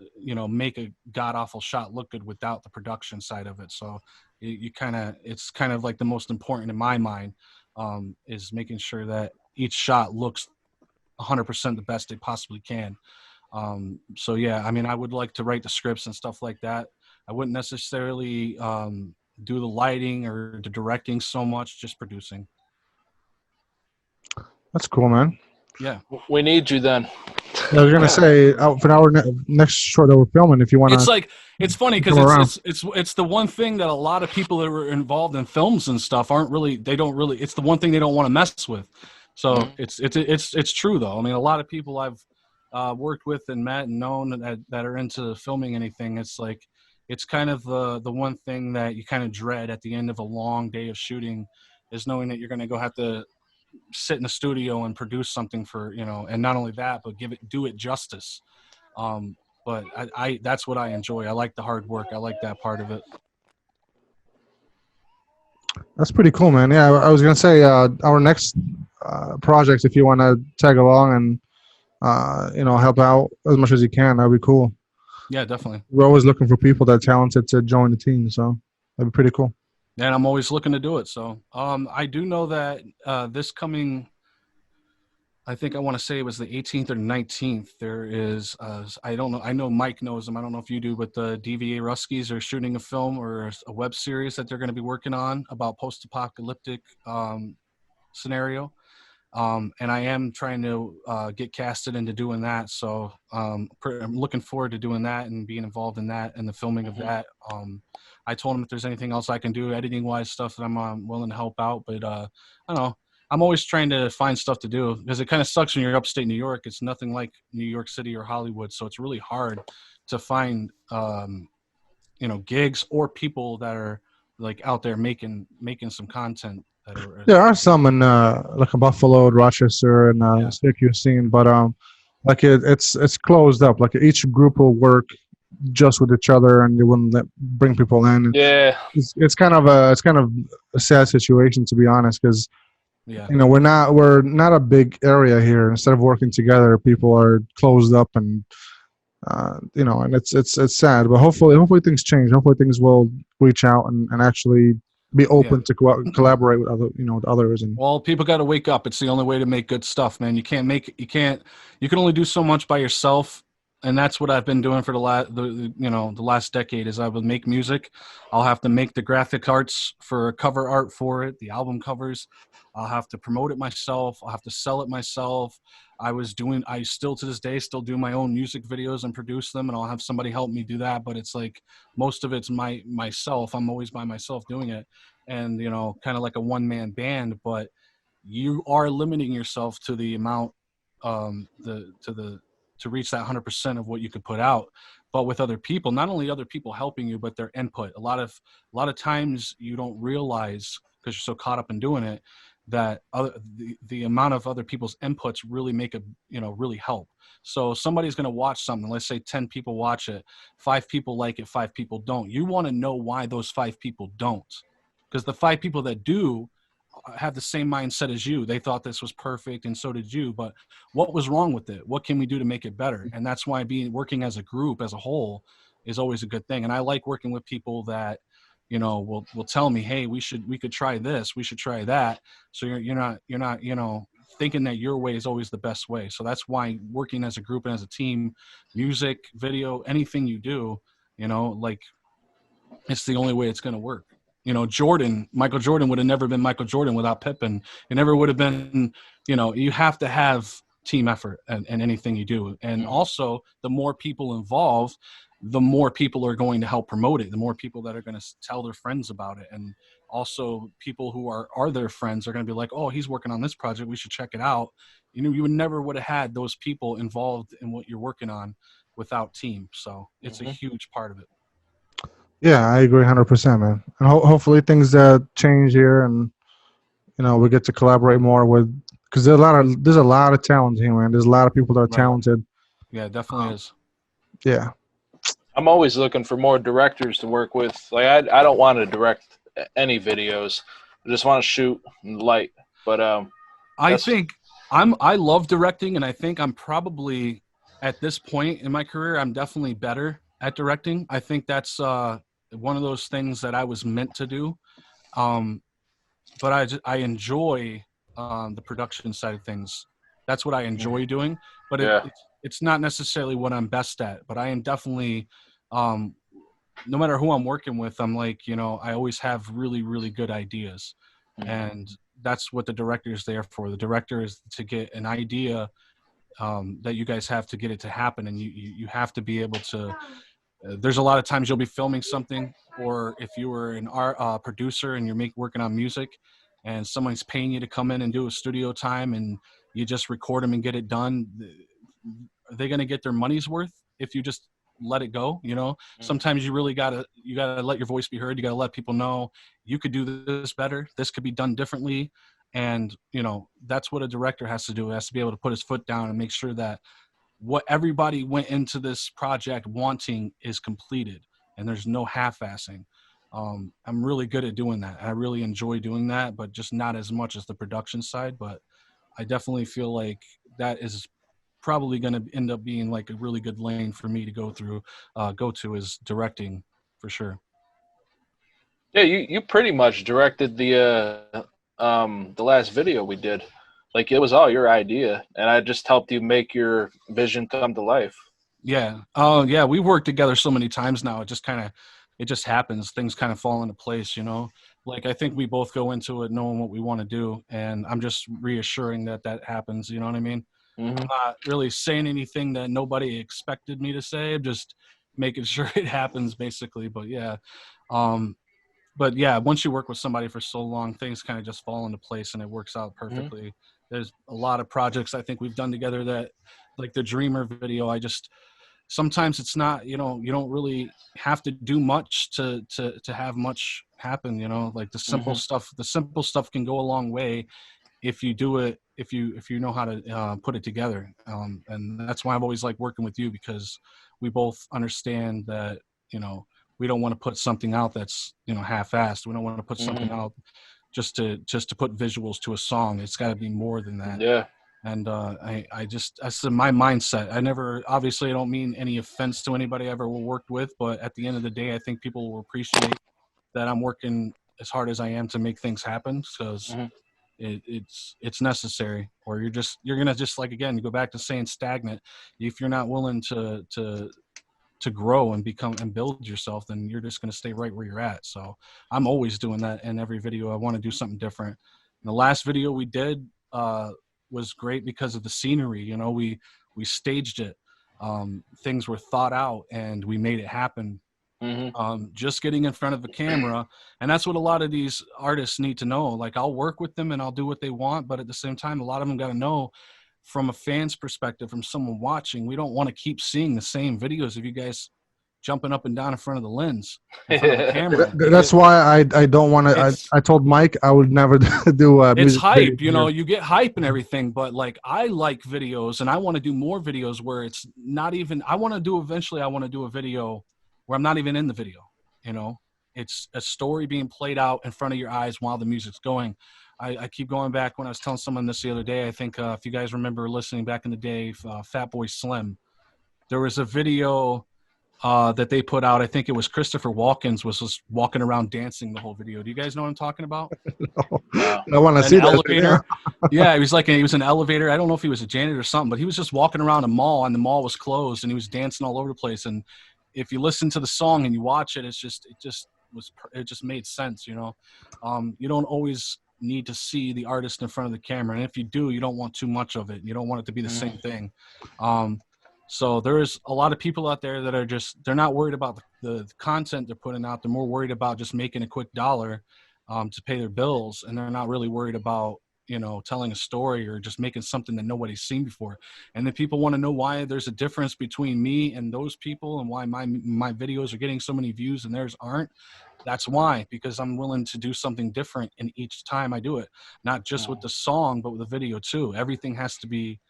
god awful shot look good without the production side of it. So it's kind of like the most important in my mind, is making sure that each shot looks 100% the best they possibly can. So yeah, I mean, I would like to write the scripts and stuff like that. I wouldn't necessarily do the lighting or the directing so much, just producing. That's cool, man. Yeah. We need you then. I was gonna say for our next short that we're filming, if you want It's to like, it's funny because come around. it's the one thing that a lot of people that were involved in films and stuff it's the one thing they don't want to mess with. So it's true though. I mean, a lot of people I've worked with and met and known that are into filming anything, it's like, it's kind of the one thing that you kind of dread at the end of a long day of shooting, is knowing that you're going to go have to sit in the studio and produce something for, and not only that, but do it justice. But I that's what I enjoy. I like the hard work. I like that part of it. That's pretty cool, man. Yeah, I was gonna say our next project, if you want to tag along and help out as much as you can, that'd be cool. Yeah, definitely. We're always looking for people that are talented to join the team, so that'd be pretty cool. And I'm always looking to do it. So I do know that this coming, I think I want to say it was the 18th or 19th. There is, I don't know. I know Mike knows them. I don't know if you do, but the DVA Ruskies are shooting a film or a web series that they're going to be working on about post-apocalyptic scenario. And I am trying to get casted into doing that. So I'm looking forward to doing that and being involved in that and the filming of that. I told him if there's anything else I can do editing-wise stuff that I'm willing to help out. But I don't know. I'm always trying to find stuff to do, because it kind of sucks when you're upstate New York. It's nothing like New York City or Hollywood. So it's really hard to find, gigs or people that are like out there making some content. There are some in like Buffalo, Rochester, and Syracuse scene, but like it's closed up. Like each group will work just with each other, and they wouldn't bring people in. Yeah, it's kind of a sad situation, to be honest, because we're not a big area here. Instead of working together, people are closed up, and and it's sad. But hopefully things change. Hopefully things will reach out and actually be open to collaborate with with others. And well, people got to wake up. It's the only way to make good stuff, man. You can only do so much by yourself. And that's what I've been doing for the last decade. Is I would make music. I'll have to make the graphic arts for cover art for it, the album covers. I'll have to promote it myself. I'll have to sell it myself. I still to this day still do my own music videos and produce them, and I'll have somebody help me do that. But it's like most of it's myself. I'm always by myself doing it, and kind of like a one-man band. But you are limiting yourself to the amount, to reach that 100% of what you could put out. But with other people, not only other people helping you, but their input. A lot of times you don't realize, because you're so caught up in doing it, that the amount of other people's inputs really make a, really help. So somebody's going to watch something, let's say 10 people watch it, 5 people like it, 5 people don't. You want to know why those 5 people don't, because the 5 people that do have the same mindset as you. They thought this was perfect, and so did you. But what was wrong with it? What can we do to make it better? And that's why working as a group, as a whole, is always a good thing. And I like working with people that, will tell me, hey, we could try this, we should try that. So you're not thinking that your way is always the best way. So that's why working as a group and as a team, music, video, anything you do, like, it's the only way it's going to work. Michael Jordan would have never been Michael Jordan without Pippen. It never would have been, you have to have team effort in anything you do. And also, the more people involved, the more people are going to help promote it, the more people that are going to tell their friends about it. And also people who are their friends are going to be like, oh, he's working on this project, we should check it out. You would have had those people involved in what you're working on without team. So it's a huge part of it. Yeah, I agree 100%, man. And hopefully things change here, and we get to collaborate more with, because there's a lot of talent here, man. There's a lot of people that are talented. Yeah, it definitely is. Yeah. I'm always looking for more directors to work with. Like I don't want to direct any videos. I just want to shoot and light. But I love directing, and I think I'm probably, at this point in my career, I'm definitely better at directing. I think that's one of those things that I was meant to do. But I enjoy the production side of things. That's what I enjoy doing. But it's not necessarily what I'm best at. But I am definitely, no matter who I'm working with, I'm like, I always have really, really good ideas. And that's what the director is there for. The director is to get an idea that you guys have to get it to happen. And you have to be able to, there's a lot of times you'll be filming something, or if you were an art producer and you're working on music, and someone's paying you to come in and do a studio time, and you just record them and get it done, are they going to get their money's worth if you just let it go? Sometimes you really gotta let your voice be heard. You gotta let people know you could do this better, this could be done differently. And that's what a director has to do. He has to be able to put his foot down and make sure that what everybody went into this project wanting is completed, and there's no half-assing. I'm really good at doing that. I really enjoy doing that, but just not as much as the production side. But I definitely feel like that is probably going to end up being like a really good lane for me to go to is directing, for sure. Yeah, you pretty much directed the last video we did. Like, it was all your idea, and I just helped you make your vision come to life. Yeah. Oh, yeah. We've worked together so many times now. It just happens. Things kind of fall into place, Like, I think we both go into it knowing what we want to do, and I'm just reassuring that happens. You know what I mean? I'm not really saying anything that nobody expected me to say. I'm just making sure it happens, basically. But yeah. But yeah, once you work with somebody for so long, things kind of just fall into place and it works out perfectly. There's a lot of projects I think we've done together that, like the Dreamer video, sometimes it's not, you don't really have to do much to have much happen, like the simple stuff can go a long way if you do it, if you know how to put it together. And that's why I've always liked working with you, because we both understand that, we don't want to put something out that's, half-assed. We don't want to put something out just to put visuals to a song. It's got to be more than that. Yeah. And that's my mindset. Obviously I don't mean any offense to anybody I ever worked with, but at the end of the day, I think people will appreciate that I'm working as hard as I am to make things happen, because it's necessary, or you're gonna just, like, again, you go back to saying stagnant. If you're not willing to grow and become and build yourself, then you're just going to stay right where you're at. So I'm always doing that in every video. I want to do something different. And the last video we did was great because of the scenery. We staged it. Things were thought out and we made it happen Just getting in front of a camera. And that's what a lot of these artists need to know. Like, I'll work with them and I'll do what they want, but at the same time, a lot of them got to know, from a fan's perspective, from someone watching, we don't want to keep seeing the same videos of you guys jumping up and down in front of the lens, in front of the camera. That's why I don't want to. I told Mike I would never do a It's music hype, video you know, here. you get hype and everything, but like, I like videos and I want to do more videos where it's not even, I want to do a video where I'm not even in the video, you know, it's a story being played out in front of your eyes while the music's going. I keep going back when I was telling someone this the other day. I think if you guys remember listening back in the day, Fatboy Slim, there was a video that they put out. I think it was Christopher Walken was just walking around dancing the whole video. Do you guys know what I'm talking about? I want to see An that elevator. Yeah, he was an elevator. I don't know if he was a janitor or something, but he was just walking around a mall and the mall was closed and he was dancing all over the place. And if you listen to the song and you watch it, it just made sense, you know. You don't always need to see the artist in front of the camera, and if you do, you don't want too much of it. You don't want it to be the same thing. So there's a lot of people out there that are they're not worried about the content they're putting out. They're more worried about just making a quick dollar to pay their bills, and they're not really worried about, you know, telling a story or just making something that nobody's seen before. And then people want to know why there's a difference between me and those people and why my videos are getting so many views and theirs aren't. That's why, because I'm willing to do something different in each time I do it, not just with the song, but with the video too. Everything has to be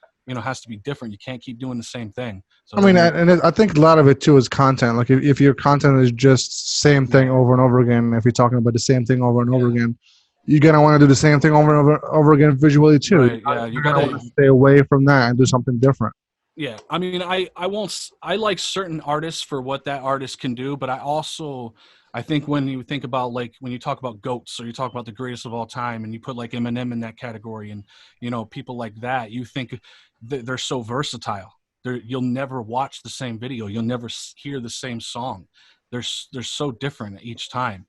different. You can't keep doing the same thing. So I mean, I think a lot of it too is content. Like if your content is just same thing over and over again, if you're talking about the same thing over and over again, you're gonna want to do the same thing over and over again visually too. Right, yeah, you're gonna want to stay away from that and do something different. Yeah, I mean, I like certain artists for what that artist can do, but I think when you think about, like, when you talk about GOATs or you talk about the greatest of all time and you put like Eminem in that category and, you know, people like that, you think they're so versatile. You'll never watch the same video. You'll never hear the same song. They're so different each time.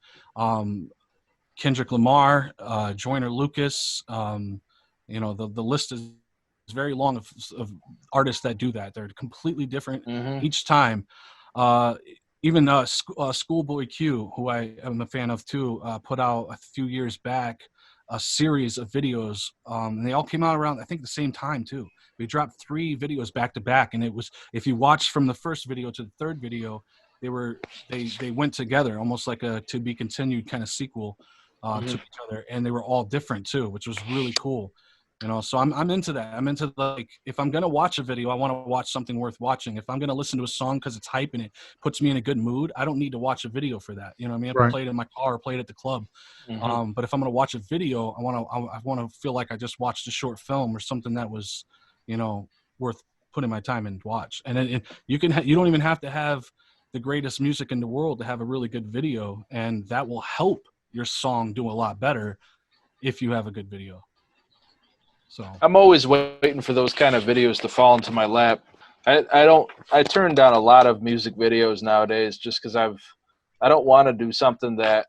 Kendrick Lamar, Joyner Lucas, you know, the list is very long of artists that do that. They're completely different each time. Even Schoolboy Q, who I am a fan of too, put out a few years back a series of videos, and they all came out around, I think, the same time too. We dropped 3 videos back to back, and it was, if you watch from the first video to the third video, they went together almost like a to be continued kind of sequel to each other, and they were all different too, which was really cool. You know, so I'm into that. I'm into, like, if I'm gonna watch a video, I want to watch something worth watching. If I'm gonna listen to a song because it's hype and it puts me in a good mood, I don't need to watch a video for that. You know what I mean? I Right. play it in my car or play it at the club. But if I'm gonna watch a video, I want to feel like I just watched a short film or something that was, you know, worth putting my time in to watch. And then you don't even have to have the greatest music in the world to have a really good video, and that will help your song do a lot better if you have a good video. So I'm always waiting for those kind of videos to fall into my lap. I turn down a lot of music videos nowadays just because I don't want to do something that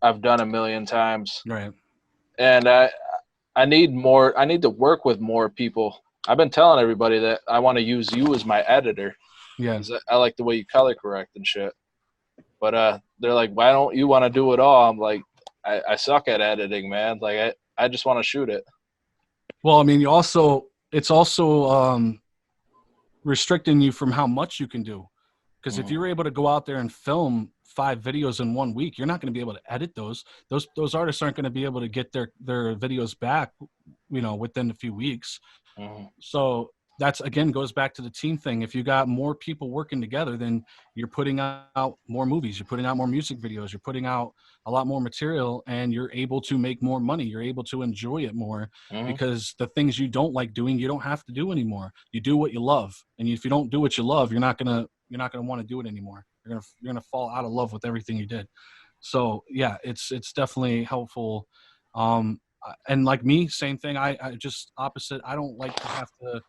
I've done a million times. right. And I need to work with more people. I've been telling everybody that I want to use you as my editor. Yeah. 'Cause I like the way you color correct and shit. But they're like, why don't you want to do it all? I'm like, I suck at editing, man. Like I just want to shoot it. Well, I mean, it's also restricting you from how much you can do. Because if you're able to go out there and film 5 videos in 1 week, you're not going to be able to edit those. Those artists aren't going to be able to get their videos back, you know, within a few weeks. So that's, again, goes back to the team thing. If you got more people working together, then you're putting out more movies, you're putting out more music videos, you're putting out a lot more material, and you're able to make more money. You're able to enjoy it more because the things you don't like doing, you don't have to do anymore. You do what you love. And if you don't do what you love, you're not going to want to do it anymore. You're going to fall out of love with everything you did. So yeah, it's definitely helpful. And like me, same thing. I just opposite. I don't like to have to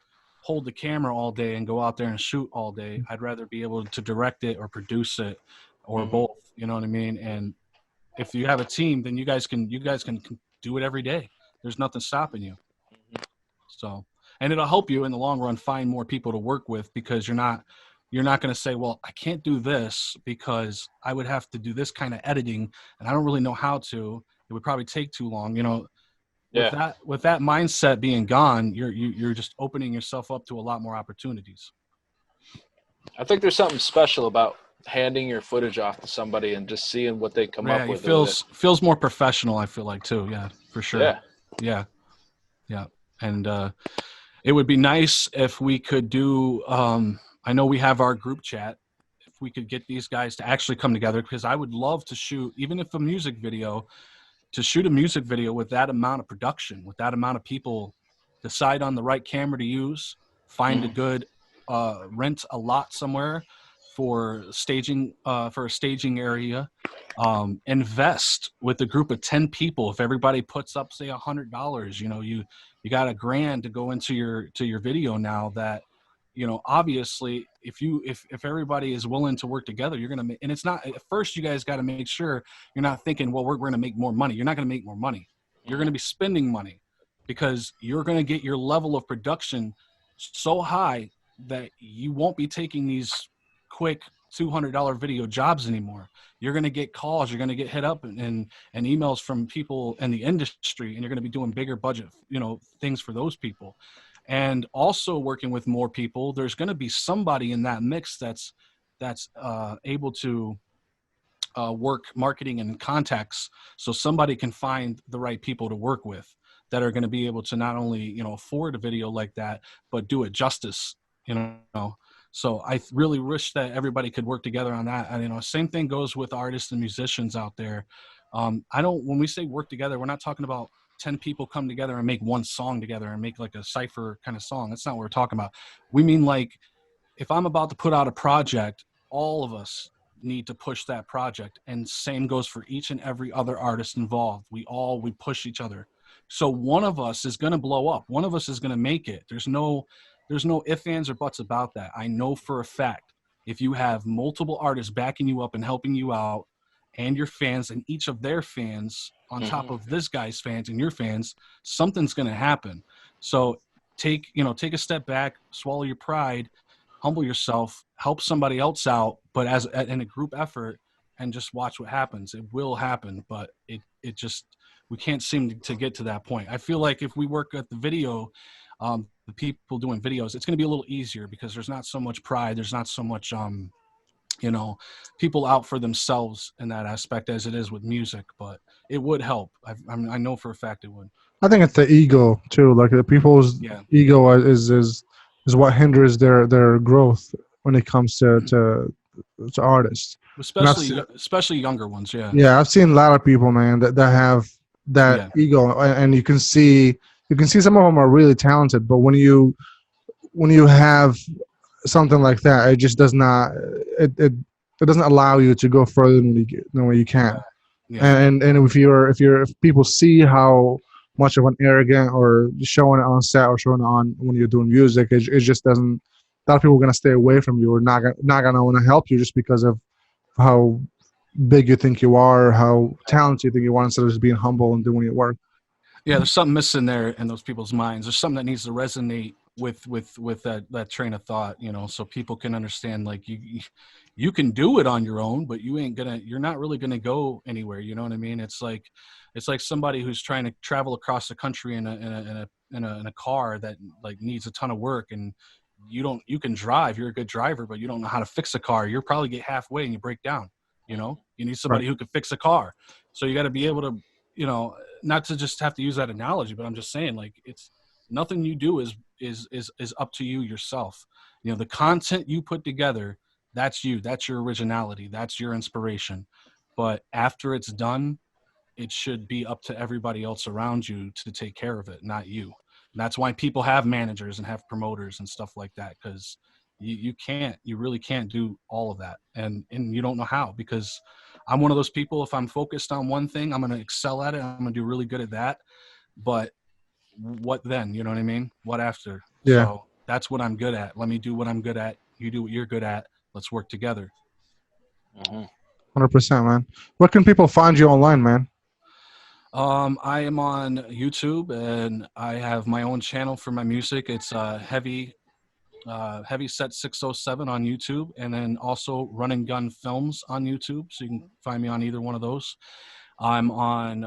hold the camera all day and go out there and shoot all day. I'd rather be able to direct it or produce it or both. You know what I mean? And if you have a team, then you guys can do it every day. There's nothing stopping you. So, and it'll help you in the long run find more people to work with because you're not you're not going to say, well, I can't do this because I would have to do this kind of editing and I don't really know how to. It would probably take too long. You know, with that mindset being gone, you're just opening yourself up to a lot more opportunities. I think there's something special about handing your footage off to somebody and just seeing what they come up with. Feels more professional, I feel like, too. Yeah, for sure. Yeah. And it would be nice if we could do, I know we have our group chat, if we could get these guys to actually come together, because I would love to shoot, even if a music video, to shoot a music video with that amount of production, with that amount of people, decide on the right camera to use, find a good, rent a lot somewhere for staging, for a staging area, invest with a group of 10 people. If everybody puts up, say, $100, you know, you got $1,000 to go into your video now that, you know, obviously if everybody is willing to work together, you're going to make, and it's not, at first you guys got to make sure you're not thinking, well, we're going to make more money. You're not going to make more money. You're going to be spending money because you're going to get your level of production so high that you won't be taking these quick $200 video jobs anymore. You're going to get calls, you're going to get hit up and emails from people in the industry, and you're going to be doing bigger budget, you know, things for those people. And also working with more people, there's going to be somebody in that mix that's able to work marketing and contacts, so somebody can find the right people to work with that are going to be able to not only, you know, afford a video like that, but do it justice, you know. So I really wish that everybody could work together on that. And, you know, same thing goes with artists and musicians out there. When we say work together, we're not talking about 10 people come together and make one song together and make like a cypher kind of song. That's not what we're talking about. We mean, like, if I'm about to put out a project, all of us need to push that project. And same goes for each and every other artist involved. We push each other. So one of us is going to blow up. One of us is going to make it. There's no ifs, ands, or buts about that. I know for a fact, if you have multiple artists backing you up and helping you out, and your fans and each of their fans on top of this guy's fans and your fans, something's going to happen. So take a step back, swallow your pride, humble yourself, help somebody else out, but in a group effort, and just watch what happens. It will happen, but it just, we can't seem to get to that point. I feel like if we work at the video, the people doing videos, it's going to be a little easier because there's not so much pride. There's not so much, you know, people out for themselves in that aspect as it is with music, but it would help. I know for a fact it would. I think it's the ego too. Like the people's ego is what hinders their growth when it comes to artists, especially younger ones. Yeah, I've seen a lot of people, man, that have that ego, and you can see some of them are really talented, but when you have something like that, it just does not, it doesn't allow you to go further than you can. And if people see how much of an arrogant or showing it on set or showing it on when you're doing music, it just doesn't, a lot of people are going to stay away from you or not going to want to help you just because of how big you think you are, or how talented you think you are, instead of just being humble and doing your work. Yeah, there's something missing there in those people's minds. There's something that needs to resonate with that train of thought, you know, so people can understand, like, you can do it on your own, but you're not really gonna go anywhere. You know what I mean? It's like somebody who's trying to travel across the country in a car that, like, needs a ton of work, and you can drive, you're a good driver, but you don't know how to fix a car. You'll probably get halfway and you break down. You know, you need somebody who can fix a car. So you got to be able to, you know, not to just have to use that analogy, but I'm just saying, like, it's nothing you do is up to you yourself. You know, the content you put together, that's you, that's your originality, that's your inspiration. But after it's done, it should be up to everybody else around you to take care of it, not you. And that's why people have managers and have promoters and stuff like that, because you really can't do all of that. And you don't know how, because I'm one of those people, if I'm focused on one thing, I'm going to excel at it. I'm going to do really good at that. But what then? You know what I mean? What after? Yeah. So that's what I'm good at. Let me do what I'm good at. You do what you're good at. Let's work together. 100%, man. Where can people find you online, man? I am on YouTube, and I have my own channel for my music. It's Heavy Heavy Set 607 on YouTube, and then also Run and Gun Films on YouTube. So you can find me on either one of those. I'm on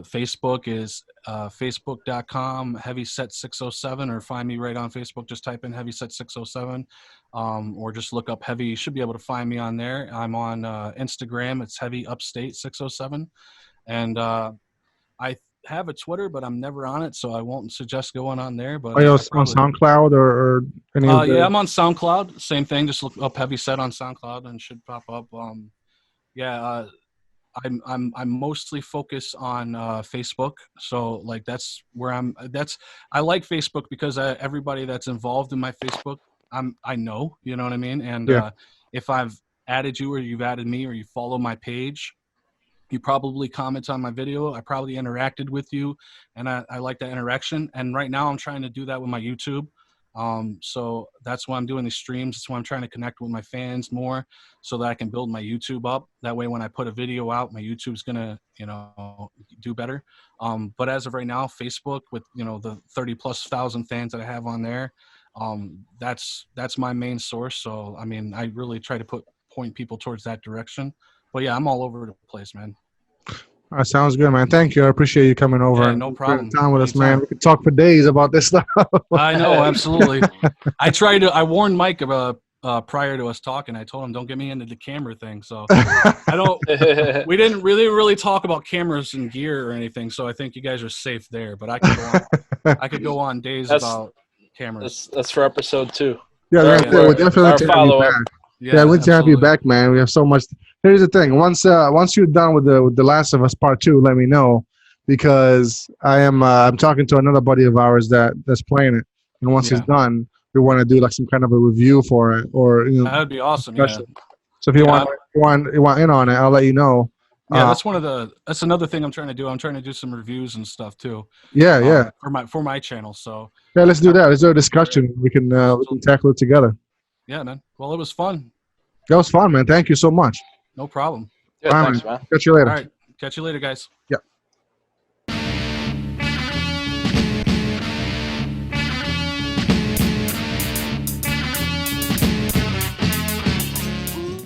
Facebook is facebook.com Heavy Set 607, or find me right on Facebook. Just type in Heavy Set 607, or just look up Heavy. You should be able to find me on there. I'm on Instagram. It's Heavy Upstate 607, and I have a Twitter, but I'm never on it, so I won't suggest going on there. But Are you on SoundCloud or any? Yeah, I'm on SoundCloud. Same thing. Just look up Heavy Set on SoundCloud and it should pop up. I'm mostly focused on Facebook. So like that's where I like Facebook because everybody that's involved in my Facebook, I know, you know what I mean? And if I've added you or you've added me or you follow my page, you probably comment on my video. I probably interacted with you, and I like that interaction. And right now I'm trying to do that with my YouTube. So that's why I'm doing these streams. That's why I'm trying to connect with my fans more so that I can build my YouTube up. That way, when I put a video out, my YouTube's going to, do better. But as of right now, Facebook with, the 30,000+ fans that I have on there, that's my main source. So, I mean, I really try to point people towards that direction. But yeah, I'm all over the place, man. All right, sounds good, man. Thank you. I appreciate you coming over and no problem. spending time with us, man. We could talk for days about this stuff. I know, absolutely. I warned Mike prior to us talking. I told him don't get me into the camera thing. So we didn't really talk about cameras and gear or anything. So I think you guys are safe there. But I could go on days about cameras. That's for episode 2. Yeah, we'll definitely have you back. Yeah, we'd have you back, man. We have so much. Here's the thing. Once you're done with the Last of Us Part 2, let me know, because I'm talking to another buddy of ours that's playing it, and once he's done, we want to do like some kind of a review for it, or that would be awesome. Yeah. So if you want in on it, I'll let you know. Yeah, that's another thing I'm trying to do. I'm trying to do some reviews and stuff too. Yeah. For my channel. So yeah, let's do that. Let's do a discussion. We can tackle it together. Yeah, man. Well, it was fun. That was fun, man. Thank you so much. No problem. Yeah, thanks, man. Catch you later. All right. Catch you later, guys. Yeah.